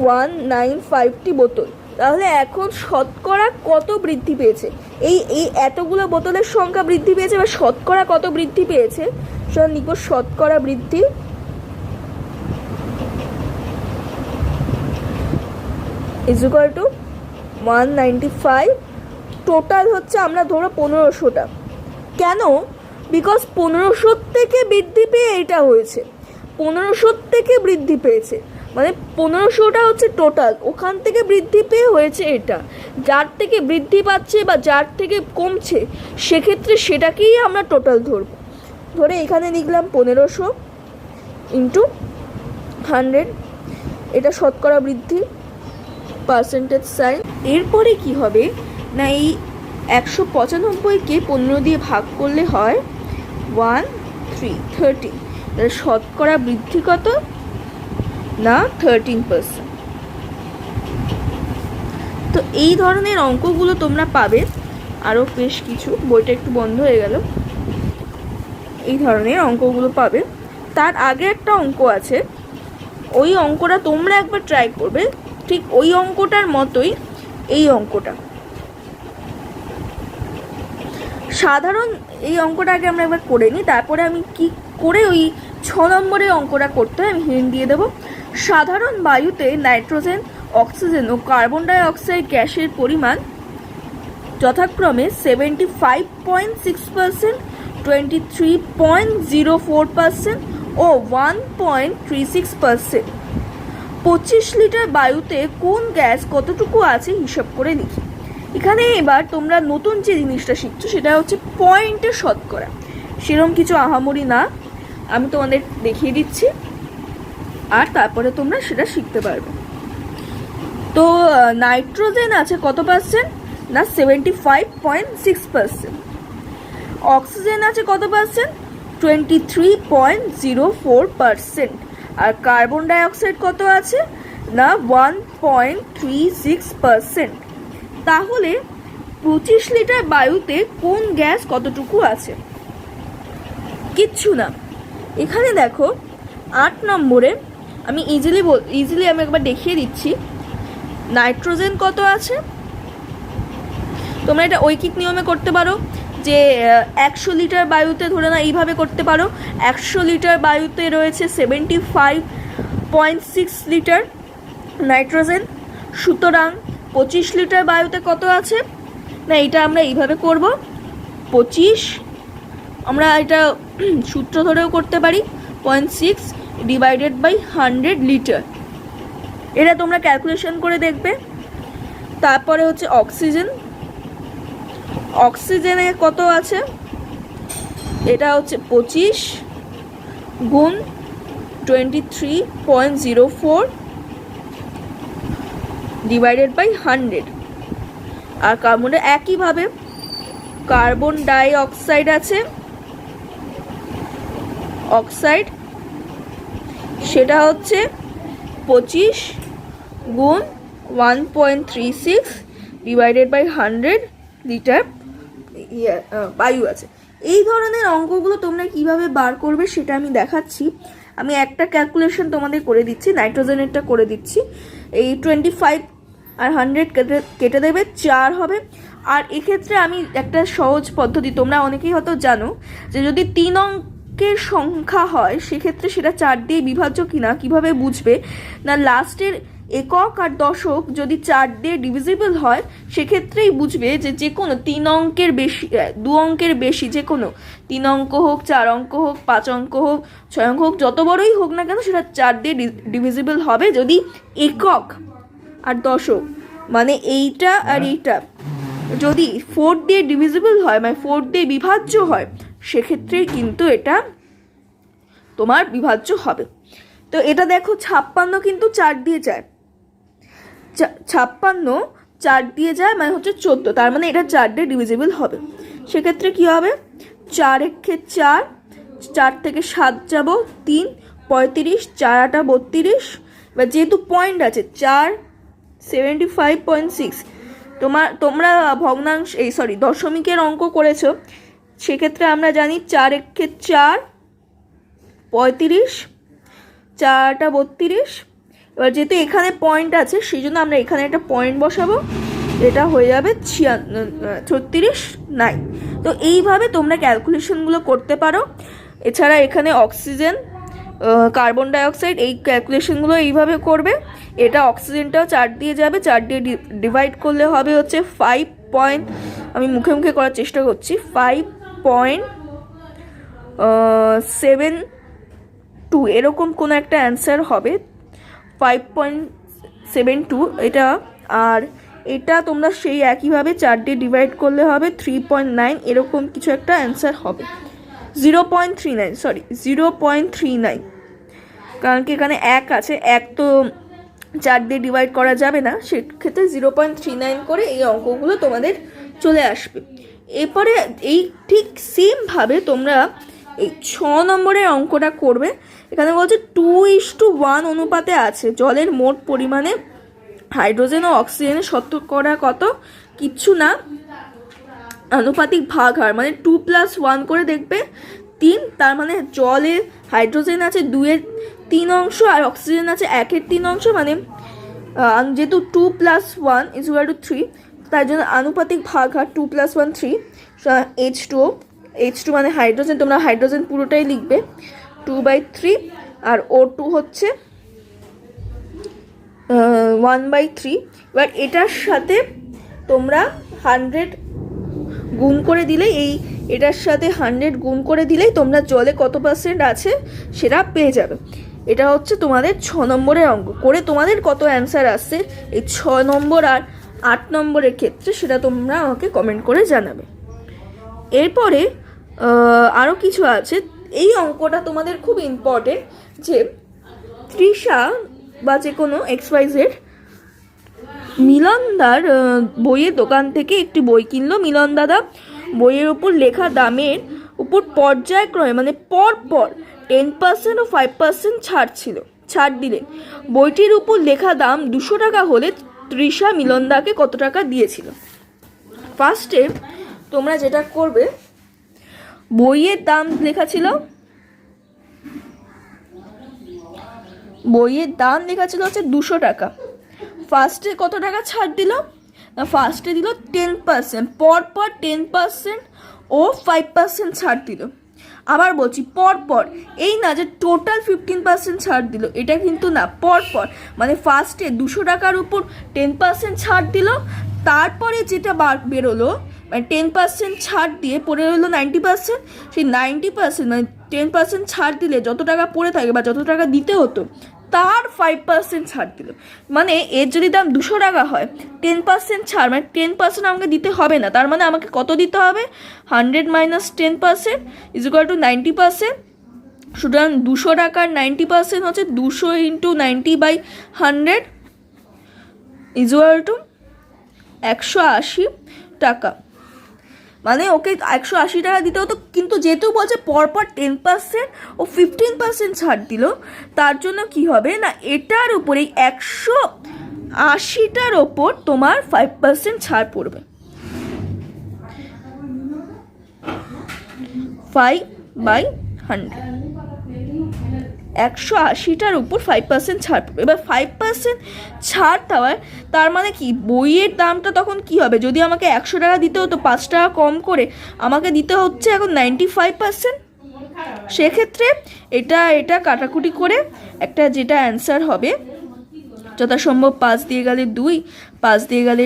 195টি বোতল। তাহলে এখন শতকরা কত বৃদ্ধি পেয়েছে, এই এতগুলো বোতলের সংখ্যা বৃদ্ধি পেয়েছে বা শতকরা কত বৃদ্ধি পেয়েছে সেটা লিখব, শতকরা বৃদ্ধি ইজ ইকুয়াল টু 195। টোটাল হচ্ছে আমরা ধরো 1500টা। কেন বিকজ 1500 থেকে বৃদ্ধি পেয়ে এটা হয়েছে, 1500 থেকে বৃদ্ধি পেয়েছে, মানে 1500টা হচ্ছে টোটাল, ওখান থেকে বৃদ্ধি পেয়ে হয়েছে এটা। যার থেকে বৃদ্ধি পাচ্ছে বা যার থেকে কমছে সেক্ষেত্রে সেটাকেই আমরা টোটাল ধরব। ধরে এখানে লিখলাম 1500 ইন্টু 100, এটা শতকরা বৃদ্ধি, পার্সেন্টেজ সাইন। এরপরে কি হবে না, এই 195কে 15 দিয়ে ভাগ করলে হয় 1330, তাহলে শতকরা বৃদ্ধি কত না 13%। তো এই ধরনের অঙ্কগুলো তোমরা পাবে আরও বেশ কিছু, বইটা একটু বন্ধ হয়ে গেল, এই ধরনের অঙ্কগুলো পাবে। তার আগে একটা অঙ্ক আছে, ওই অঙ্কটা তোমরা একবার ট্রাই করবে, ঠিক ওই অঙ্কটার মতোই এই অঙ্কটা। সাধারণ এই অঙ্কটা আগে আমরা একবার করে নিই, তারপরে আমি কি করে ওই 6 নম্বরের অঙ্কটা করতে হয় আমি হিন্ট দিয়ে দেবো। সাধারণ বায়ুতে নাইট্রোজেন, অক্সিজেন ও কার্বন ডাই অক্সাইড গ্যাসের পরিমাণ যথাক্রমে 75.6%, 23.04% ও 1.36%। 25 লিটার বায়ুতে কোন গ্যাস কতটুকু আছে হিসাব করে লিখি। এখানে এবার তোমরা নতুন যে জিনিসটা শিখছো সেটা হচ্ছে পয়েন্টে শতকরা, সেরকম কিছু আহামরি না, আমি তোমাদের দেখিয়ে দিচ্ছি আর তারপরে তোমরা সেটা শিখতে পারবে। তো নাইট্রোজেন আছে কত পার্সেন্ট না 75.6%, অক্সিজেন আছে কত পার্সেন্ট 23.04%, আর কার্বন ডাই অক্সাইড কত আছে না 1.36%। তাহলে 25 লিটার বায়ুতে কোন গ্যাস কতটুকু আছে? কিচ্ছু না। এখানে দেখো 8 নম্বরে আমি ইজিলি আমি একবার দেখিয়ে দিচ্ছি। নাইট্রোজেন কত আছে, তোমরা এটা ঐকিক নিয়মে করতে পারো, যে 100 লিটার বায়ুতে ধরে না এইভাবে করতে পারো, 100 লিটার বায়ুতে রয়েছে 75.6 লিটার নাইট্রোজেন, সুতরাং 25 লিটার বায়ুতে কত আছে না, এটা আমরা এইভাবে করব 25, আমরা এটা সূত্র ধরেও করতে পারি 0.6 ডিভাইডেড বাই 100 লিটার, এটা তোমরা ক্যালকুলেশন করে দেখবে। তারপরে হচ্ছে অক্সিজেন, অক্সিজেনে কত আছে, এটা হচ্ছে 25 গুণ 23.04 ডিভাইডেড বাই 100। আর কার্বনের একইভাবে কার্বন ডাই অক্সাইড আছে, অক্সাইড সেটা হচ্ছে 25 গুণ 1.36 ডিভাইডেড বাই 100 লিটার বায়ু আছে। এই ধরনের অঙ্কগুলো তোমরা কিভাবে বার করবে সেটা আমি দেখাচ্ছি। আমি একটা ক্যালকুলেশন তোমাদের করে দিচ্ছি, নাইট্রোজেনেরটা করে দিচ্ছি। এই 25 আর 100 কেটে দেবে 4 হবে। আর এক্ষেত্রে আমি একটা সহজ পদ্ধতি, তোমরা অনেকেই হয়তো জানো যে যদি 3 অঙ্কের সংখ্যা হয় সেক্ষেত্রে সেটা 4 দিয়ে বিভাজ্য কিনা কিভাবে বুঝবে না, লাস্টের একক আর দশক যদি 4 দিয়ে ডিভিজিবল হয় সেক্ষেত্রেই বুঝবে যে যে কোনো 3 অঙ্কের বেশি, 2 অঙ্কের বেশি, যে কোনো 3 অঙ্ক হোক, 4 অঙ্ক হোক, 5 অঙ্ক হোক, 6 অঙ্ক হোক, যত বড়ই হোক না কেন সেটা 4 দিয়ে ডিভিজিবল হবে যদি একক আর দশক মানে এইটা আর এইটা যদি 4 দিয়ে ডিভিজিবল হয়, মানে 4 দিয়ে বিভাজ্য হয়, সেক্ষেত্রেই কিন্তু এটা তোমার বিভাজ্য হবে। তো এটা দেখো 56 কিন্তু 4 দিয়ে যায়, 56 4 দিয়ে যায় মানে হচ্ছে 14, তার মানে এটা 4 দিয়ে ডিভিজিবল হবে। সেক্ষেত্রে কি হবে 4 একে 4, 4 থেকে 7 যাব 3, 35, 4 8 32। এবার যেহেতু পয়েন্ট আছে 4 75.6, তোমরা ভগ্নাংশ দশমিকের অঙ্ক করেছো, সেক্ষেত্রে আমরা জানি 4 একে 4, 35, 4 8 32। এবার যেহেতু এখানে পয়েন্ট আছে সেই জন্য আমরা এখানে একটা পয়েন্ট বসাবো, এটা হয়ে যাবে 36.9। তো এইভাবে তোমরা ক্যালকুলেশনগুলো করতে পারো। এছাড়া এখানে অক্সিজেন, কার্বন ডাইঅক্সাইড, এই ক্যালকুলেশনগুলো এইভাবে করবে। এটা অক্সিজেনটাও 4 দিয়ে যাবে, 4 দিয়ে ডিভাইড করলে হবে হচ্ছে 5 পয়েন্ট, আমি মুখে মুখে করার চেষ্টা করছি, 5.06 7.2 এরকম কোনো একটা অ্যান্সার হবে, 5.72 এটা। আর এটা তোমরা সেই একইভাবে 4 দিয়ে ডিভাইড করলে হবে 3.9, এরকম কিছু একটা অ্যান্সার হবে। 0.39, সরি 0.39, কারণ কি এখানে 1 আছে, 1 তো 4 দিয়ে ডিভাইড করা যাবে না, সেক্ষেত্রে 0.39 করে এই অঙ্কগুলো তোমাদের চলে আসবে। এরপরে এই ঠিক সেমভাবে তোমরা এই 6 নম্বরের অঙ্কটা করবে। এখানে বলছে 2:1 অনুপাতে আছে জলের মোট পরিমাণে হাইড্রোজেন ও অক্সিজেনের শতকরা কত, কিচ্ছু না, আনুপাতিক ভাগ হার, মানে 2+1 করে দেখবে 3, তার মানে জলে হাইড্রোজেন আছে 2/3 অংশ আর অক্সিজেন আছে 1/3 অংশ, মানে যেহেতু 2+1 = 3, তার জন্য আনুপাতিক ভাগ হার 2+1 3, H2 মানে হাইড্রোজেন, তোমরা হাইড্রোজেন পুরোটাই লিখবে 2/3, আর O2 হচ্ছে 1/3। এবার এটার সাথে তোমরা 100 গুণ করে দিলেই, এটার সাথে 100 গুণ করে দিলেই তোমরা জলে কত পার্সেন্ট আছে সেটা পেয়ে যাবে। এটা হচ্ছে তোমাদের 6 নম্বরের অঙ্ক। করে তোমাদের কত অ্যান্সার আসছে এই 6 নম্বর আর 8 নম্বরের ক্ষেত্রে সেটা তোমরা আমাকে কমেন্ট করে জানাবে। এরপরে আরও কিছু আছে, এই অঙ্কটা তোমাদের খুব ইম্পর্টেন্ট, যে তৃষা বা যে কোনো XYZ মিলনদার বইয়ের দোকান থেকে একটি বই কিনলো। মিলন দাদা বইয়ের উপর লেখা দামের উপর পর্যায়ক্রমে, মানে পরপর 10% ও 5% ছাড় দিলেন। বইটির উপর লেখা দাম 200 টাকা হলে তৃষা মিলনদাকে কত টাকা দিয়েছিল? ফার্স্টে তোমরা যেটা করবে, বইয়ের দাম লেখা ছিল, হচ্ছে 200 টাকা। ফার্স্টে কত টাকা ছাড় দিল না, ফার্স্টে দিল 10%, পরপর 10% ও 5% ছাড় দিল। আবার বলছি পরপর, এই না যে টোটাল 15% ছাড় দিল, এটা কিন্তু না, পরপর, মানে ফার্স্টে 200 টাকার উপর 10% ছাড় দিল, তারপরে যেটা বেরোলো, মানে 10% ছাড় দিয়ে পড়ে রইলো 90%, সেই 90% মানে 10% ছাড় দিলে যত টাকা পড়ে থাকে বা যত টাকা দিতে হতো তার 5% ছাড় দিল। মানে এর যদি দাম 200 টাকা হয়, 10% ছাড়, মানে 10% আমাকে দিতে হবে না, তার মানে আমাকে কত দিতে হবে, 100 - 10% = 90%। সুতরাং 200 টাকার 90% হচ্ছে 200 × 90/100 = 180 টাকা। মানে ওকে 180 টাকা দিতে হতো, কিন্তু যেহেতু বলছে পরপর 10% ও 15% ছাড় দিল, তার জন্য কি হবে না, এটার উপরে 180টার ওপর তোমার 5% ছাড় পড়বে, 5/100, 180টার উপর 5% ছাড় পড়বে। এবার 5% ছাড় দেওয়ার, তার মানে কি, বইয়ের দামটা তখন কি হবে, যদি আমাকে 100 টাকা দিতে হতো 5 টাকা কম করে আমাকে দিতে হচ্ছে এখন 95%। সেক্ষেত্রে এটা কাটাকুটি করে একটা যেটা অ্যান্সার হবে, যথাসম্ভব 5 দিয়ে গেলে 2, 5 দিয়ে গেলে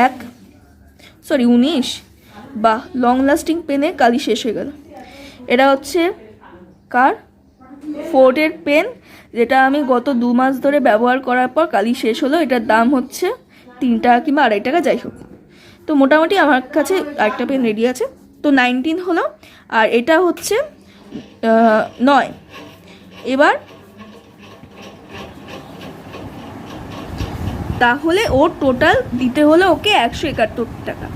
1, 19, বা লং লাস্টিং পেনে কালি শেষ হয়ে গেল। এটা হচ্ছে কার, ফোর্ডের পেন, যেটা আমি গত 2 মাস ধরে ব্যবহার করার পর কালি শেষ হলো। এটার দাম হচ্ছে 3 টাকা কিংবা 2.5 টাকা, যাই হোক। তো মোটামুটি আমার কাছে আরেকটা পেন রেডি আছে। তো 19 হলো, আর এটা হচ্ছে 9। এবার তাহলে ওর টোটাল দিতে হলো ওকে 171 টাকা।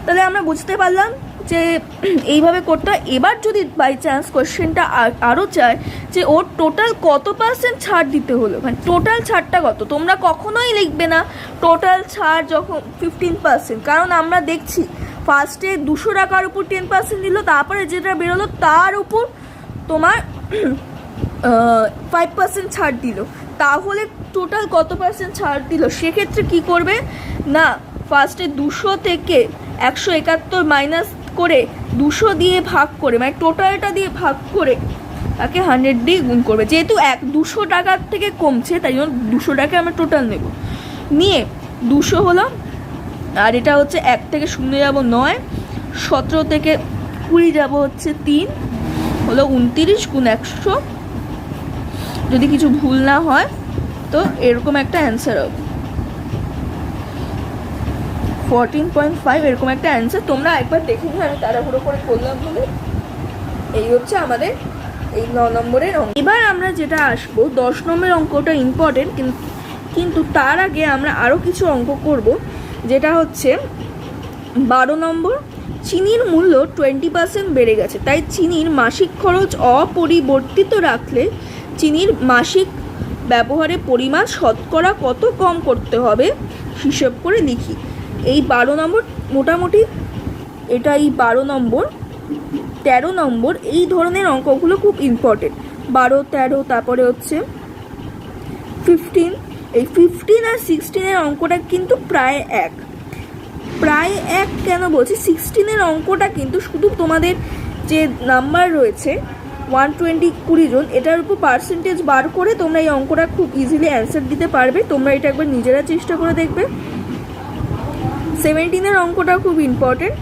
তাহলে আমরা বুঝতে পারলাম যে এইভাবে করতে হয়। এবার যদি বাই চান্স কোশ্চেনটা আরও চায় যে ওর টোটাল কত পার্সেন্ট ছাড় দিতে হলো, মানে টোটাল ছাড়টা কত, তোমরা কখনোই লিখবে না টোটাল ছাড় যখন 15%, কারণ আমরা দেখছি ফার্স্টে 200 টাকার উপর 10% দিল, তারপরে যেটা বেরোলো তার উপর তোমার 5% ছাড় দিল, তাহলে টোটাল কত পার্সেন্ট ছাড় দিল। সেক্ষেত্রে কি করবে না, ফার্স্টে 200 থেকে 171 মাইনাস করে 200 দিয়ে ভাগ করে, মানে টোটালটা দিয়ে ভাগ করে তাকে 100 দিয়ে গুণ করবে। যেহেতু 200 টাকার থেকে কমছে, তাই জন্য 200 টাকা আমরা টোটাল নেব, নিয়ে 200 হলো, আর এটা হচ্ছে 1 থেকে 0 যাব 9, 17 থেকে 20 যাব হচ্ছে 3, হলো 29 গুণ 100, যদি কিছু ভুল না হয় তো এরকম একটা অ্যান্সার হবে 14.5, এরকম একটা অ্যান্সার। তোমরা একবার দেখে নিও, আমি তাড়াহুড়ো করে করলাম বলে। এই হচ্ছে আমাদের এই 9 নম্বরের অঙ্ক। এবার আমরা যেটা আসবো 10 নম্বরের অঙ্কটা ইম্পর্টেন্ট, কিন্তু তার আগে আমরা আরও কিছু অঙ্ক করব, যেটা হচ্ছে 12 নম্বর। চিনির মূল্য 20% বেড়ে গেছে, তাই চিনির মাসিক খরচ অপরিবর্তিত রাখলে চিনির মাসিক ব্যবহারের পরিমাণ শতকরা কত কম করতে হবে হিসেব করে লিখি। এই 12 নম্বর মোটামুটি এটা, এই 12 নম্বর 13 নম্বর এই ধরনের অঙ্কগুলো খুব ইম্পর্টেন্ট। 12, 13, তারপরে হচ্ছে 15। এই 15 আর 16-এর অঙ্কটা কিন্তু প্রায় এক। কেন বলছি? 16-এর অঙ্কটা কিন্তু শুধু তোমাদের যে নাম্বার রয়েছে 120 20 জন, এটার উপর পার্সেন্টেজ বার করে তোমরা এই অঙ্কটা খুব ইজিলি অ্যান্সার দিতে পারবে। তোমরা এটা একবার নিজেরা চেষ্টা করে দেখবে। 17-এর অঙ্কটাও খুব ইম্পর্টেন্ট,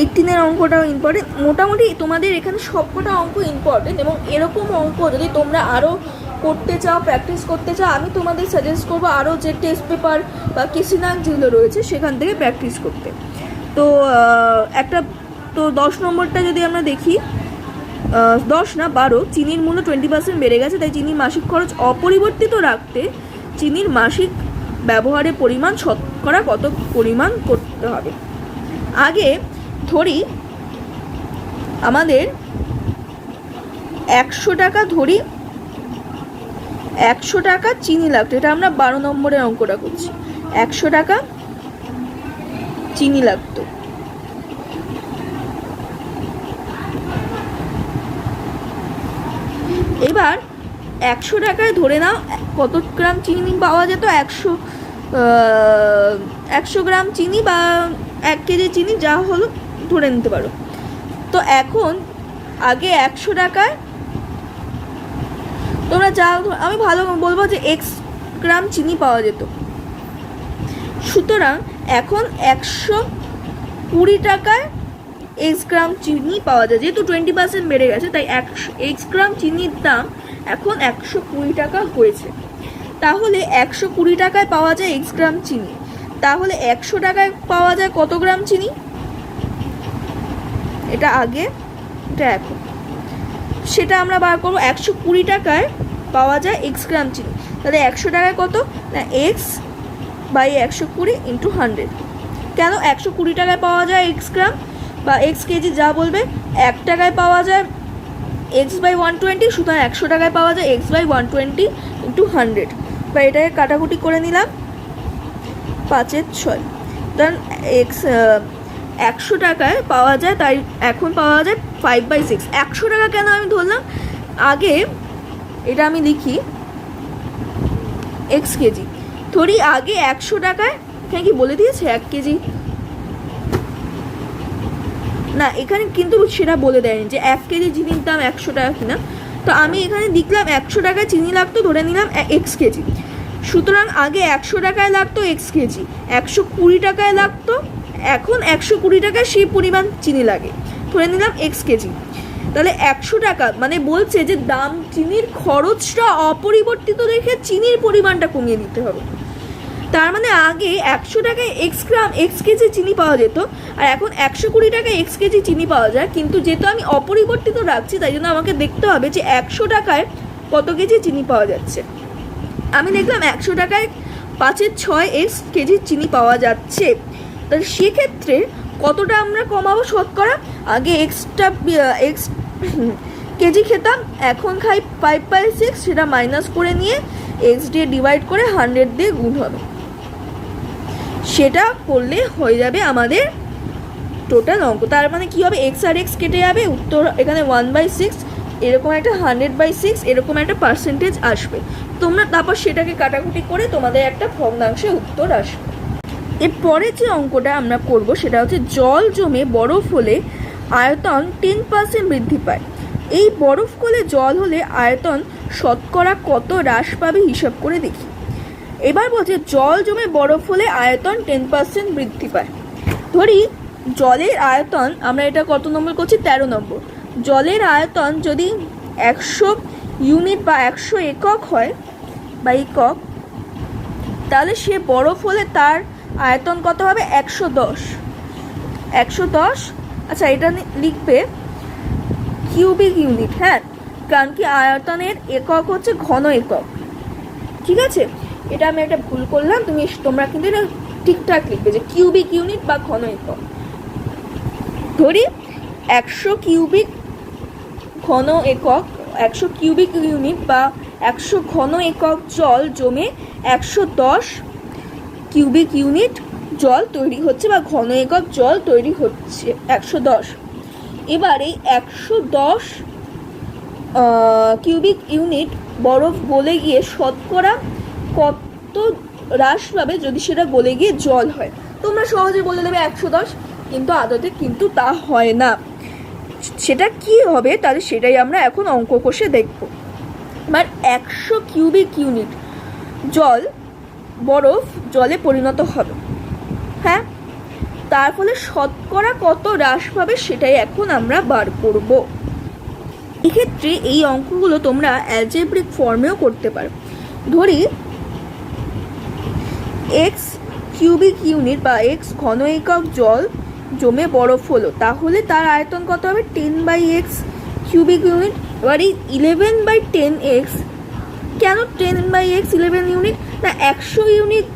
18-এর অঙ্কটাও ইম্পর্টেন্ট। মোটামুটি তোমাদের এখানে সবকটা অঙ্ক ইম্পর্টেন্ট, এবং এরকম অঙ্ক যদি তোমরা আরও করতে চাও, প্র্যাকটিস করতে চাও, আমি তোমাদের সাজেস্ট করবো আরও যে টেস্ট পেপার বা কেসিনাক যেগুলো রয়েছে সেখান থেকে প্র্যাকটিস করতে। তো 10 নম্বরটা যদি আমরা দেখি, 10 না 12, চিনির মূল্য 20% বেড়ে গেছে, তাই চিনির মাসিক খরচ অপরিবর্তিত রাখতে চিনির মাসিক ব্যবহারের পরিমাণ শতকরা কত পরিমাণ করতে হবে। আগে ধরি আমাদের 100 টাকা, ধরি 100 টাকা চিনি লাগতো, এটা আমরা 12 নম্বরের অঙ্কটা করছি। 100 টাকা চিনি লাগতো, এবার 100 টাকায় ধরে নাও কত গ্রাম চিনি পাওয়া যেত? 100 গ্রাম চিনি বা 1 কেজি চিনি, যা হলো ধরে নিতে পারো। তো এখন আগে 100 টাকায় তোমরা যা, আমি ভালো বলবো যে x গ্রাম চিনি পাওয়া যেত। সুতরাং এখন 120 টাকায় x গ্রাম চিনি পাওয়া যায়। যেহেতু 20% বেড়ে গেছে, তাই x গ্রাম চিনির দাম এখন 120 টাকা হয়েছে। তাহলে 120 টাকায় পাওয়া যায় x গ্রাম চিনি, তাহলে 100 টাকায় পাওয়া যায় কত গ্রাম চিনি? এটা আগে, এটা এখন, সেটা আমরা বার করবো। 120 টাকায় পাওয়া যায় x গ্রাম চিনি, তাহলে 100 টাকায় কত না x বাই 120 ইন্টু 100। কেন 120 টাকায় পাওয়া যায় x গ্রাম বা x কেজি, যা বলবে। 1 টাকায় পাওয়া যায় x বাই 120, সুতরাং 100 টাকায় পাওয়া যায় x বাই 120 ইন্টু 100। বা এটাকে কাটাকুটি করে নিলাম, 5 × 6, কারণ x 100 টাকায় পাওয়া যায়, তাই এখন পাওয়া যায় 5/6। 100 টাকা কেন আমি ধরলাম? আগে এটা আমি লিখি x কেজি, ধরি আগে 100 টাকায়, এখানে কি বলে দিয়েছে 1 কেজি? না, এখানে কিন্তু সেটা বলে দেয়নি যে 1 কেজি চিনির দাম 100 টাকা কিনা। তো আমি এখানে লিখলাম 100 টাকায় চিনি লাগতো, ধরে নিলাম x কেজি। সুতরাং আগে 100 টাকায় লাগতো x কেজি, 120 টাকায় লাগতো, এখন 120 টাকায় সেই পরিমাণ চিনি লাগে, ধরে নিলাম x কেজি। তাহলে 100 টাকা মানে বলছে যে দাম, চিনির খরচটা অপরিবর্তিত রেখে চিনির পরিমাণটা কমিয়ে দিতে হবে। তার মানে আগে 100 টাকায় x কেজি চিনি পাওয়া যেত, আর এখন 120 টাকায় x কেজি চিনি পাওয়া যায়। কিন্তু যেহেতু আমি অপরিবর্তিত রাখছি, তাই জন্য আমাকে দেখতে হবে যে 100 টাকায় কত কেজি চিনি পাওয়া যাচ্ছে। আমি দেখলাম 100 টাকায় 5/6 কেজি চিনি পাওয়া যাচ্ছে। তাহলে সেক্ষেত্রে কতটা আমরা কমাবো শতকরা? আগে x কেজি খেতাম, এখন খাই 5/6, সেটা মাইনাস করে নিয়ে x দিয়ে ডিভাইড করে 100 দিয়ে গুণ হবে। সেটা করলে হয়ে যাবে আমাদের টোটাল অঙ্ক। তার মানে কি হবে? x আর x কেটে যাবে, উত্তর এখানে 1/6, এরকম একটা 100/6 এরকম একটা পার্সেন্টেজ আসবে। তোমরা তারপর সেটাকে কাটাকুটি করে তোমাদের একটা ভগ্নাংশে উত্তর আসবে। এরপরে যে অঙ্কটা আমরা করব সেটা হচ্ছে জল জমে বরফ হলে আয়তন 10% বৃদ্ধি পায়। এই বরফ গলে জল হলে আয়তন শতকরা কত হ্রাস পাবে হিসাব করে দেখি। এবার বলছে জল জমে বরফ হলে আয়তন 10% বৃদ্ধি পায়। ধরি জলের আয়তন, আমরা এটা কত নম্বর করছি? 13 নম্বর। জলের আয়তন যদি 100 ইউনিট বা 100 একক হয় বা একক, তাহলে সে বরফ হলে তার আয়তন কত হবে? 110। আচ্ছা, এটা লিখবে কিউবিক ইউনিট। হ্যাঁ, কারণ কি আয়তনের একক হচ্ছে ঘন একক। ঠিক আছে, এটা আমি একটা ভুল করলাম, তোমরা কিন্তু এটা ঠিকঠাক লিখবে যে কিউবিক ইউনিট বা ঘন একক। ধরি 100 কিউবিক ঘন একক, 100 কিউবিক ইউনিট বা 100 ঘন একক জল জমে 110 কিউবিক ইউনিট জল তৈরি হচ্ছে বা ঘন একক জল তৈরি হচ্ছে 110। এবার এই 110 কিউবিক ইউনিট বরফ গলে গিয়ে শতকরা কত হ্রাস পাবে যদি সেটা গলে গিয়ে জল হয়? তোমরা সহজে বলে দেবে 110, কিন্তু আদতে কিন্তু তা হয় না। সেটা কি হবে তাহলে সেটাই আমরা এখন অঙ্ক কষে দেখব। এবার 100 কিউবিক ইউনিট বরফ জলে পরিণত হবে। হ্যাঁ, তার ফলে শতকরা কত হ্রাস পাবে সেটাই এখন আমরা বার করব। এক্ষেত্রে এই অঙ্কগুলো তোমরা অ্যালজেব্রিক ফর্মেও করতে পারো। ধরি এক্স কিউবিক ইউনিট বা এক্স ঘন একক জল জমে বরফ হলো, তাহলে তার আয়তন কত হবে? 10/x cubic unit. এবার এই 11/10x, কেন 10/x 11 ইউনিট? না, 100 ইউনিট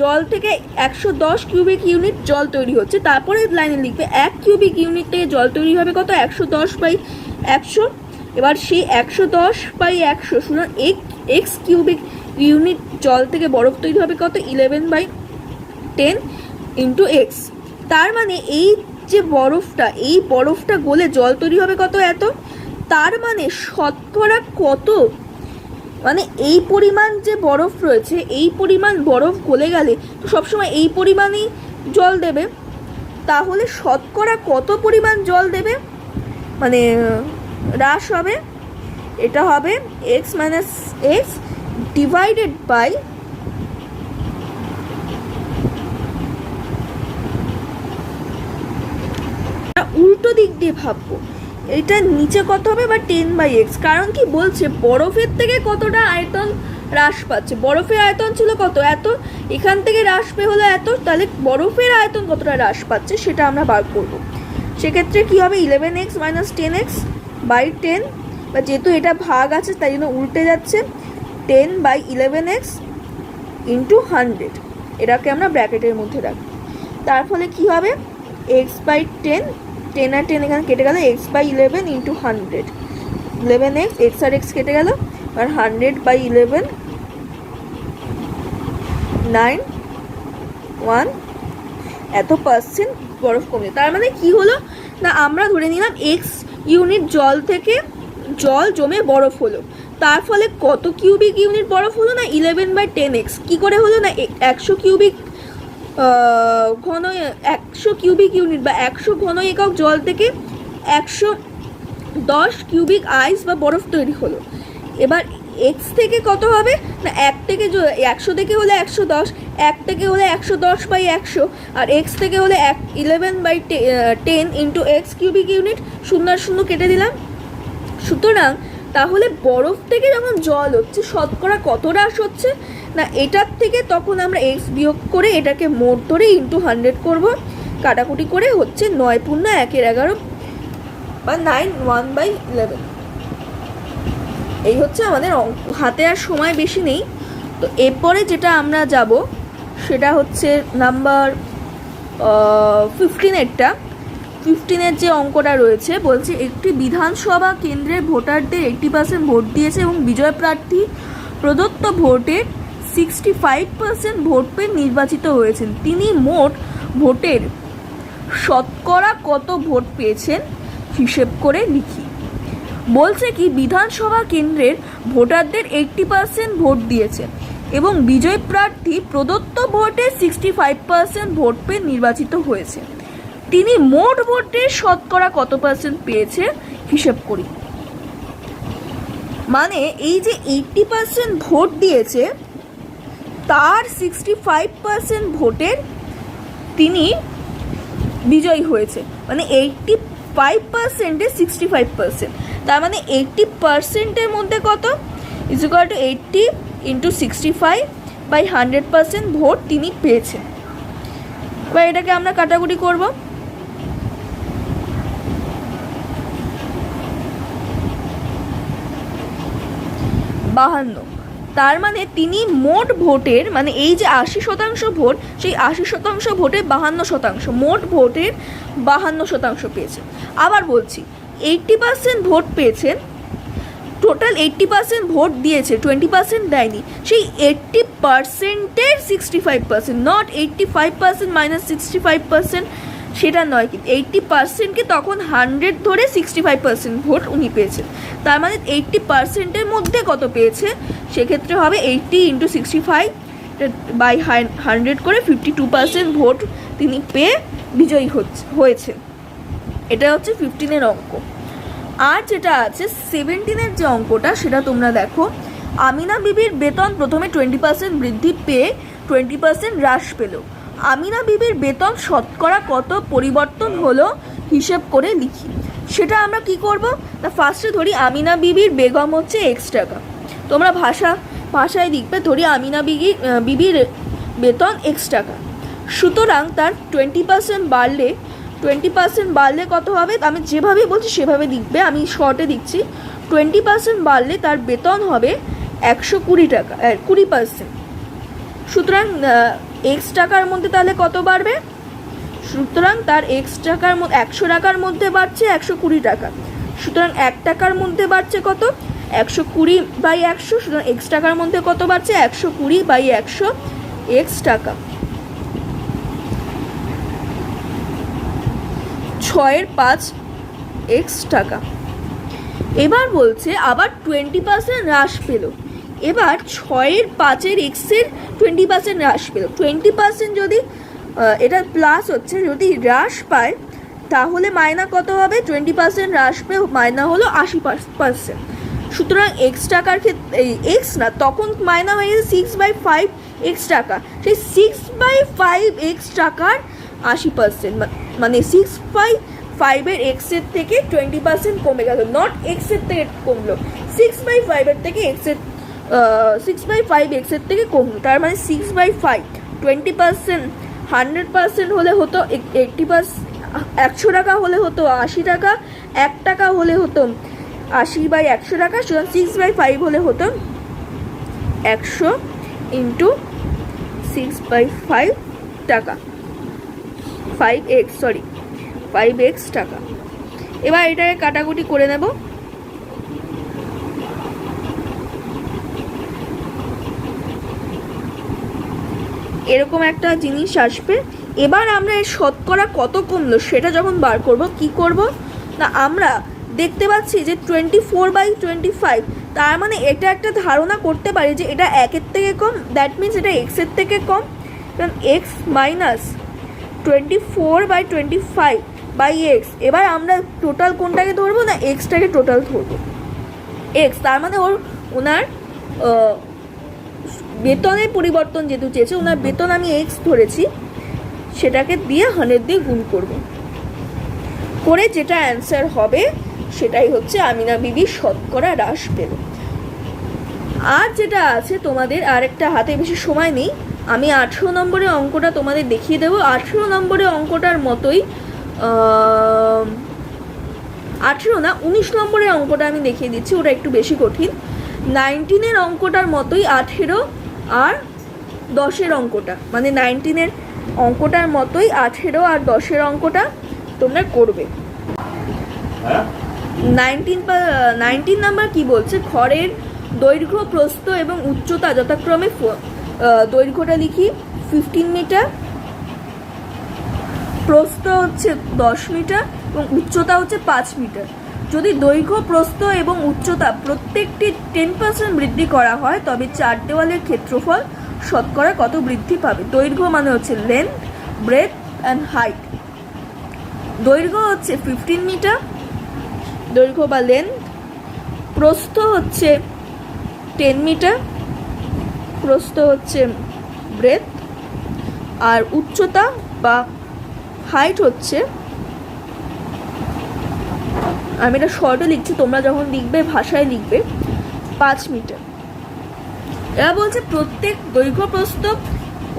জল থেকে 110 কিউবিক ইউনিট জল তৈরি হচ্ছে। তারপরে লাইনে লিখবে 1 কিউবিক ইউনিট থেকে জল তৈরি হবে কত? 110/100। এবার সেই 110/100 শুনুন, এক্স কিউবিক ইউনিট জল থেকে বরফ তৈরি হবে কত? 11/10 ইন্টু এক্স। তার মানে এই যে বরফটা গলে জল তৈরি হবে কত? এত। তার মানে শতকরা কত, মানে এই পরিমাণ যে বরফ রয়েছে, এই পরিমাণ বরফ গলে গেলে তো সবসময় এই পরিমাণই জল দেবে, তাহলে শতকরা কত পরিমাণ জল দেবে, মানে হ্রাস হবে? এটা হবে x - x ডিভাইডেড বাই উল্টো দিক দিয়ে ভাববো, এটা নিচে কত হবে? বা 10/x। কারণ কি বলছে? বরফের থেকে কতটা আয়তন হ্রাস পাচ্ছে। বরফের আয়তন ছিল কত? এত, এখান থেকে হ্রাস পেয়ে হলো এত, তাহলে বরফের আয়তন কতটা হ্রাস পাচ্ছে সেটা আমরা বার করব। সেক্ষেত্রে কি হবে? 11x - 10x/10, বা যেহেতু এটা ভাগ আছে তাই জন্য উল্টে যাচ্ছে, 10/11x ইন্টু 100। এটাকে আমরা ব্র্যাকেটের মধ্যে রাখি। তার ফলে কি হবে? x/10, 10 আর 10 এখানে কেটে গেল, x/11 ইন্টু 100, 11x, x আর x কেটে গেল, আর 100/11, 9 এত পার্সেন্ট বরফ কমে। তার মানে কি হলো না, আমরা ধরে নিলাম x ইউনিট জল থেকে জল জমে বরফ হলো, তার ফলে কত কিউবিক ইউনিট বরফ হলো? না 11/10x। কি করে হলো? না 100 কিউবিক ইউনিট বা 100 ঘন একক জল থেকে 110 কিউবিক আইস বা বরফ তৈরি হলো। এবার এক্স থেকে কত হবে? না 1 থেকে 100 থেকে হলে 110, 1 থেকে হলে 110/100, আর এক্স থেকে হলে 11/10 ইন্টু এক্স কিউবিক ইউনিট। 0 আর 0 কেটে দিলাম। সুতরাং তাহলে বরফ থেকে যখন জল হচ্ছে শতকরা কত হ্রাস হচ্ছে? না এটার থেকে তখন আমরা এক্স বিয়োগ করে এটাকে মোট ধরে ইন্টু 100 করব, কাটাকুটি করে হচ্ছে 9 পূর্ণ 1/11 বা 9 1/11। এই হচ্ছে আমাদের অঙ্ক। হাতে আর সময় বেশি নেই, তো এরপরে যেটা আমরা যাব সেটা হচ্ছে নাম্বার 15 যে অঙ্কটা রয়েছে, বলছে একটি বিধানসভা কেন্দ্রের ভোটারদের 80% ভোট দিয়েছে এবং বিজয় প্রার্থী প্রদত্ত ভোটের 65% ভোট পেয়ে নির্বাচিত হয়েছেন। তিনি মোট ভোটের শতকরা কত ভোট পেয়েছেন হিসেব করে লিখি। বলছে কি বিধানসভা কেন্দ্রের ভোটারদের 80% ভোট দিয়েছে এবং বিজয় প্রার্থী প্রদত্ত ভোটে 65% ভোট পেয়ে নির্বাচিত হয়েছে। তিনি মোট ভোটের শতকরা কত পার্সেন্ট পেয়েছে হিসেব করি। মানে এই যে 80% ভোট দিয়েছে তার 65% ভোটের তিনি বিজয়ী হয়েছে, মানে 5%-এ 65%, তার মানে 80%-এর মধ্যে কত, is equal two 80 into 65/100% vote তিনি পেয়েছেন। এবার এটাকে আমরা কাটাকুটি করব। বাহান্ন, তার মানে তিনি মোট ভোটের, মানে এই যে 80% ভোট, সেই 80% ভোটের 52%, মোট ভোটের 52% পেয়েছেন। আবার বলছি 80% ভোট পেয়েছেন, টোটাল 80% ভোট দিয়েছে, 20% দেয়নি, সেই 80%-এর 65%, নট 85% মাইনাস 65%, সেটা নয়, কিন্তু 80%কে তখন 100 ধরে 65% ভোট উনি পেয়েছেন। তার মানে 80%-এর মধ্যে কত পেয়েছে, সেক্ষেত্রে হবে 80 ইন্টু 65/100 করে 52% ভোট তিনি পেয়ে বিজয়ী হয়েছে। এটা হচ্ছে 15-এর অঙ্ক। আর যেটা আছে 17-এর যে অঙ্কটা, সেটা তোমরা দেখো। আমিনা বিবির বেতন প্রথমে 20% বৃদ্ধি পেয়ে 20% হ্রাস পেল। আমিনা বিবির বেতন শতকরা কত পরিবর্তন হলো হিসেব করে লিখি। সেটা আমরা কি করব না, ফার্স্টে ধরি আমিনা বিবির বেগম হচ্ছে X টাকা, তোমরা ভাষায় লিখবে, ধরি আমিনা বিবির বেতন X টাকা, সুতরাং তার 20% বাড়লে কত হবে, আমি যেভাবে বলছি সেভাবে লিখবে, আমি শর্টে দিচ্ছি। 20% বাড়লে তার বেতন হবে 120 টাকা, 20%। সুতরাং X টাকার মধ্যে তাহলে কত বাড়বে, সুতরাং তার X টাকার মধ্যে 100 টাকার মধ্যে বাড়ছে 120 টাকা, সুতরাং 1 টাকার মধ্যে বাড়ছে কত, 120/100, সুতরাং X টাকার মধ্যে কত বাড়ছে, 120/100 X টাকা। 6/5 X টাকা। এবার বলছে আবার 20% হ্রাস পেল। এবার 6/5 X-এর 20% হ্রাস পেল। 20% যদি এটা প্লাস হচ্ছে, যদি হ্রাস পায় তাহলে মাইনা কত হবে, 20% হ্রাস পেয়ে মাইনা হলো 80%। সুতরাং X টাকার ক্ষেত্রে X না, তখন মাইনা হয়ে গেছে 6/5 X টাকা, সেই 6/5 X টাকার 80%, মানে 6/5 X-এর থেকে 20% কমে গেল, নট X-এর থেকে কমলো, 6/5 থেকে X-এর থেকে কমলো, তার মানে 6/5, 20%, 100% হলে হতো 80%, 100 টাকা হলে হতো 80 টাকা, 1 টাকা হলে হতো 80/100 টাকা, সুতরাং 6/5 হলে হতো 100 ইন্টু 6/5 টাকা, 5x টাকা। এবার এটাকে কাটাকুটি করে নেব। এরকম একটা জিনিস আসবে। এবার আমরা এর শতকরা কত কমলো সেটা যখন বার করব, কি করব না, আমরা দেখতে পাচ্ছি যে 24/25, তার মানে এটা একটা ধারণা করতে পারি যে এটা 1-এর থেকে কম, দ্যাট মিনস এটা X-এর থেকে কম, কারণ X মাইনাস 24/25/X। এবার আমরা টোটাল কোনটাকে ধরবো না, X-টাকে টোটাল ধরবো, X, তার মানে ওনার বেতনের পরিবর্তন যেহেতু চেয়েছে, ওনার বেতন আমি X ধরেছি, সেটাকে দিয়ে 100 দিয়ে গুণ করব, করে যেটা অ্যান্সার হবে সেটাই হচ্ছে আমিনা বিবি শতকরা হ্রাস পেল। আর যেটা আছে তোমাদের, আরেকটা হাতে বেশি সময় নেই, আমি 18 নম্বরের অঙ্কটা তোমাদের দেখিয়ে দেবো। 18 নম্বরের অঙ্কটার মতোই 18 না 19 নম্বরের অঙ্কটা আমি দেখিয়ে দিচ্ছি, ওটা একটু বেশি কঠিন। 19-এর অঙ্কটার মতোই 18 আর 10-এর অঙ্কটা, মানে 19-এর অঙ্কটার মতোই 18 আর 10-এর অঙ্কটা তোমরা করবে। 19 নাম্বার কি বলছে, ঘরের দৈর্ঘ্য, প্রস্থ এবং উচ্চতা যথাক্রমে, দৈর্ঘ্যটা লিখি 15 মিটার, প্রস্থ হচ্ছে 10 মিটার এবং উচ্চতা হচ্ছে 5 মিটার। যদি দৈর্ঘ্য, প্রস্থ এবং উচ্চতা প্রত্যেকটি 10% বৃদ্ধি করা হয়, তবে 4 দেওয়ালের ক্ষেত্রফল শতকরা কত বৃদ্ধি পাবে। দৈর্ঘ্য মানে হচ্ছে লেন্থ, ব্রেথ অ্যান্ড হাইট। দৈর্ঘ্য হচ্ছে 15 মিটার, দৈর্ঘ্য বা লেন্থ, প্রস্থ হচ্ছে 10 মিটার, প্রস্থ হচ্ছে ব্রেথ, আর উচ্চতা বা হাইট হচ্ছে আমি এটা শর্টে লিখছি, তোমরা যখন লিখবে ভাষায় লিখবে 5 মিটার। এরা বলছে প্রত্যেক দৈর্ঘ্য প্রস্থ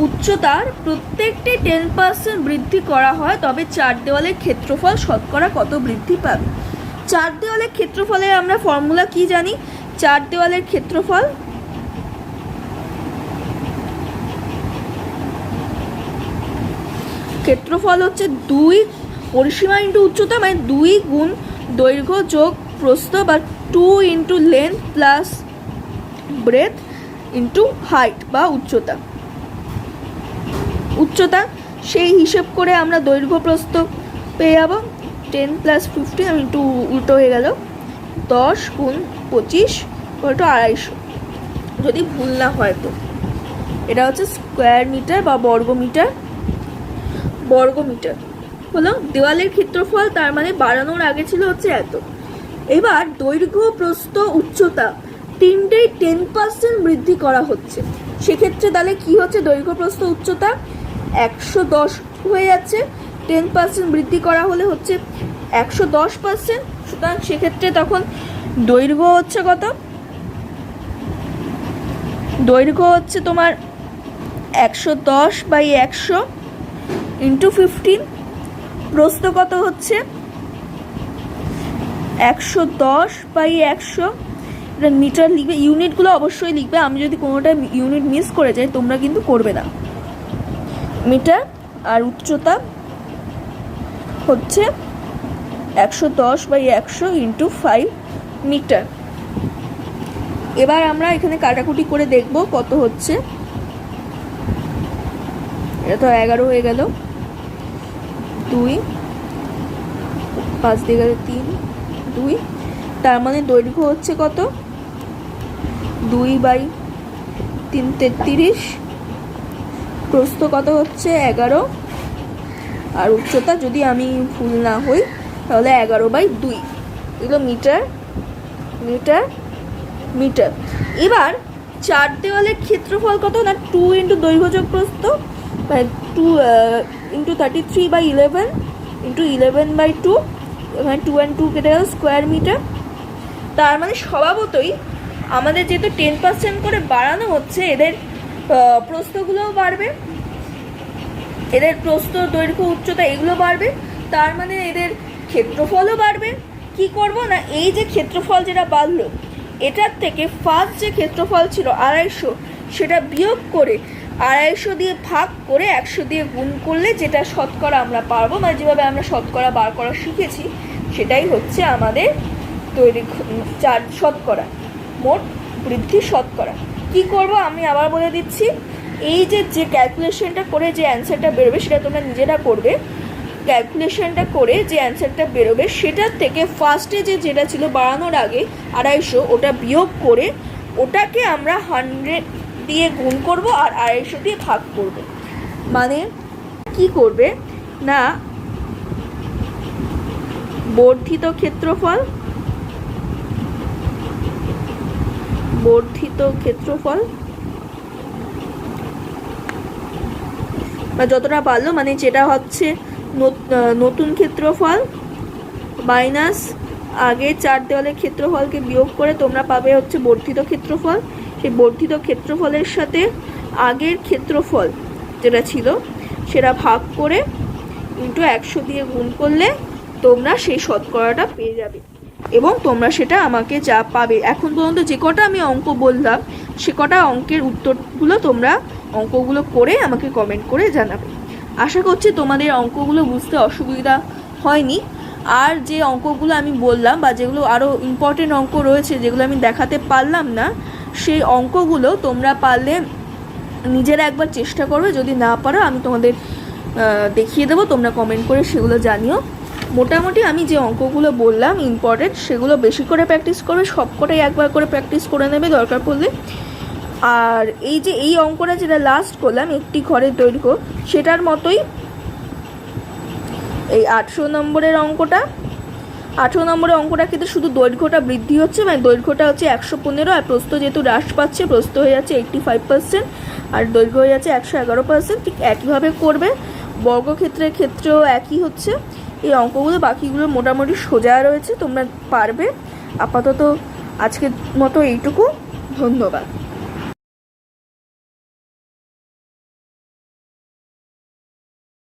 উচ্চতার প্রত্যেকটি 10% বৃদ্ধি করা হয়, তবে 4 দেওয়ালের ক্ষেত্রফল শতকরা কত বৃদ্ধি পাবে। 4 দেওয়ালের ক্ষেত্রফলের আমরা ফর্মুলা কি জানি? 4 দেওয়ালের ক্ষেত্রফল হচ্ছে 2 পরিসীমা ইন্টু উচ্চতা, মানে 2 গুণ দৈর্ঘ্য যোগ প্রস্থ, বা 2 into length plus breadth into height বা উচ্চতা। সেই হিসেব করে আমরা দৈর্ঘ্য প্রস্থ পেয়ে যাবো 10 + 15, আমি একটু উল্টো হয়ে গেল, 10 গুণ 25 = 250, যদি ভুল না হয় তো। এটা হচ্ছে স্কোয়ার মিটার বা বর্গমিটার হলো দেওয়ালের ক্ষেত্রফল, তার মানে বাড়ানোর আগে ছিল হচ্ছে এত। এবার দৈর্ঘ্য প্রস্থ উচ্চতা তিনটেই 10% বৃদ্ধি করা হচ্ছে, সেক্ষেত্রে তাহলে কি হচ্ছে? দৈর্ঘ্য প্রস্থ উচ্চতা 110 হয়ে যাচ্ছে, 10% বৃদ্ধি করা হলে হচ্ছে 110%। সুতরাং সেক্ষেত্রে তখন দৈর্ঘ্য হচ্ছে কত? দৈর্ঘ্য হচ্ছে তোমার 110/100 ইন্টু 15। প্রস্থ কত হচ্ছে? 110/100। এটা মিটার লিখবে, ইউনিটগুলো অবশ্যই লিখবে, আমি যদি কোনোটা ইউনিট মিস করে যাই তোমরা কিন্তু করবে না। মিটার আর উচ্চতা হচ্ছে 110/100 ইন্টু 5 মিটার। এবার আমরা এখানে কাটাকুটি করে দেখব কত হচ্ছে। এটা তো 11 হয়ে গেল, 2 5 দিয়ে গেল 3 2, তার মানে দৈর্ঘ্য হচ্ছে কত? 2/3 33, প্রস্থ কত হচ্ছে 11, আর উচ্চতা যদি আমি ভুল না হই তাহলে 11/2, এগুলো মিটার। এবার 4 দেওয়ালের ক্ষেত্রফল কত না? 2 ইন্টু দৈর্ঘ্য যোগ প্রস্থ, মানে 2 ইন্টু 33/11 ইন্টু 11/2, এখানে 2 and 2 কেটে গেল, স্কোয়ার মিটার। তার মানে স্বভাবতই আমাদের যেহেতু 10% করে বাড়ানো হচ্ছে, এদের প্রস্থগুলোও বাড়বে, এদের প্রস্থ দৈর্ঘ্য উচ্চতা এগুলো বাড়বে, তার মানে এদের ক্ষেত্রফলও বাড়বে। কি করব না, এই যে ক্ষেত্রফল যেটা বাড়লো, এটার থেকে ফার্স্ট যে ক্ষেত্রফল ছিল 250, সেটা বিয়োগ করে 250 দিয়ে ভাগ করে 100 দিয়ে গুণ করলে যেটা শতকরা আমরা পারবো, মানে যেভাবে আমরা শতকরা বার করা শিখেছি, সেটাই হচ্ছে আমাদের শতকরা মোট বৃদ্ধি শতকরা। কি করব আমি আবার বলে দিচ্ছি, এই যে ক্যালকুলেশনটা করে যে অ্যান্সারটা বেরোবে সেটা তোমরা নিজেরা করবে। ক্যালকুলেশনটা করে যে অ্যান্সারটা বেরোবে সেটার থেকে ফার্স্টে যেটা ছিল বাড়ানোর আগে 250, ওটা বিয়োগ করে ওটাকে আমরা 100 দিয়ে গুণ করব আর 250 দিয়ে ভাগ করব। মানে কি করবে না, বর্ধিত ক্ষেত্রফল বা যতটা পারলো, মানে যেটা হচ্ছে নতুন ক্ষেত্রফল মাইনাস আগে 4 দেওয়ালের ক্ষেত্রফলকে বিয়োগ করে তোমরা পাবে হচ্ছে বর্ধিত ক্ষেত্রফল। সেই বর্ধিত ক্ষেত্রফলের সাথে আগের ক্ষেত্রফল যেটা ছিল সেটা ভাগ করে ইন্টু 100 দিয়ে গুণ করলে তোমরা সেই শতকরাটা পেয়ে যাবে, এবং তোমরা সেটা আমাকে যা পাবে এখন পর্যন্ত যে কটা আমি অঙ্ক বললাম সে কটা অঙ্কের উত্তরগুলো তোমরা অঙ্কগুলো করে আমাকে কমেন্ট করে জানাবে। আশা করছি তোমাদের অঙ্কগুলো বুঝতে অসুবিধা হয়নি। আর যে অঙ্কগুলো আমি বললাম বা যেগুলো আরও ইম্পর্টেন্ট অঙ্ক রয়েছে যেগুলো আমি দেখাতে পারলাম না, সেই অঙ্কগুলো তোমরা পারলে নিজেরা একবার চেষ্টা করবে, যদি না পারো আমি তোমাদের দেখিয়ে দেবো, তোমরা কমেন্ট করে সেগুলো জানিও। মোটামুটি আমি যে অঙ্কগুলো বললাম ইম্পর্টেন্ট, সেগুলো বেশি করে প্র্যাকটিস করবে, সবকটাই একবার করে প্র্যাকটিস করে নেবে দরকার পড়লে। আর এই অঙ্কটা যেটা লাস্ট করলাম, একটি ঘরের দৈর্ঘ্য, সেটার মতোই এই 18 নম্বরের অঙ্কটা কিন্তু শুধু দৈর্ঘ্যটা বৃদ্ধি হচ্ছে, মানে দৈর্ঘ্যটা হচ্ছে 115, আর প্রস্থ যেহেতু হ্রাস পাচ্ছে, প্রস্থ হয়ে যাচ্ছে 85% আর দৈর্ঘ্য হয়ে যাচ্ছে 111%। ঠিক একইভাবে করবে, বর্গক্ষেত্রের ক্ষেত্রেও একই হচ্ছে, এই অঙ্কগুলো বাকিগুলো মোটামুটি সোজা রয়েছে, তোমরা পারবে। আপাতত আজকের মতো এইটুকু, ধন্যবাদ।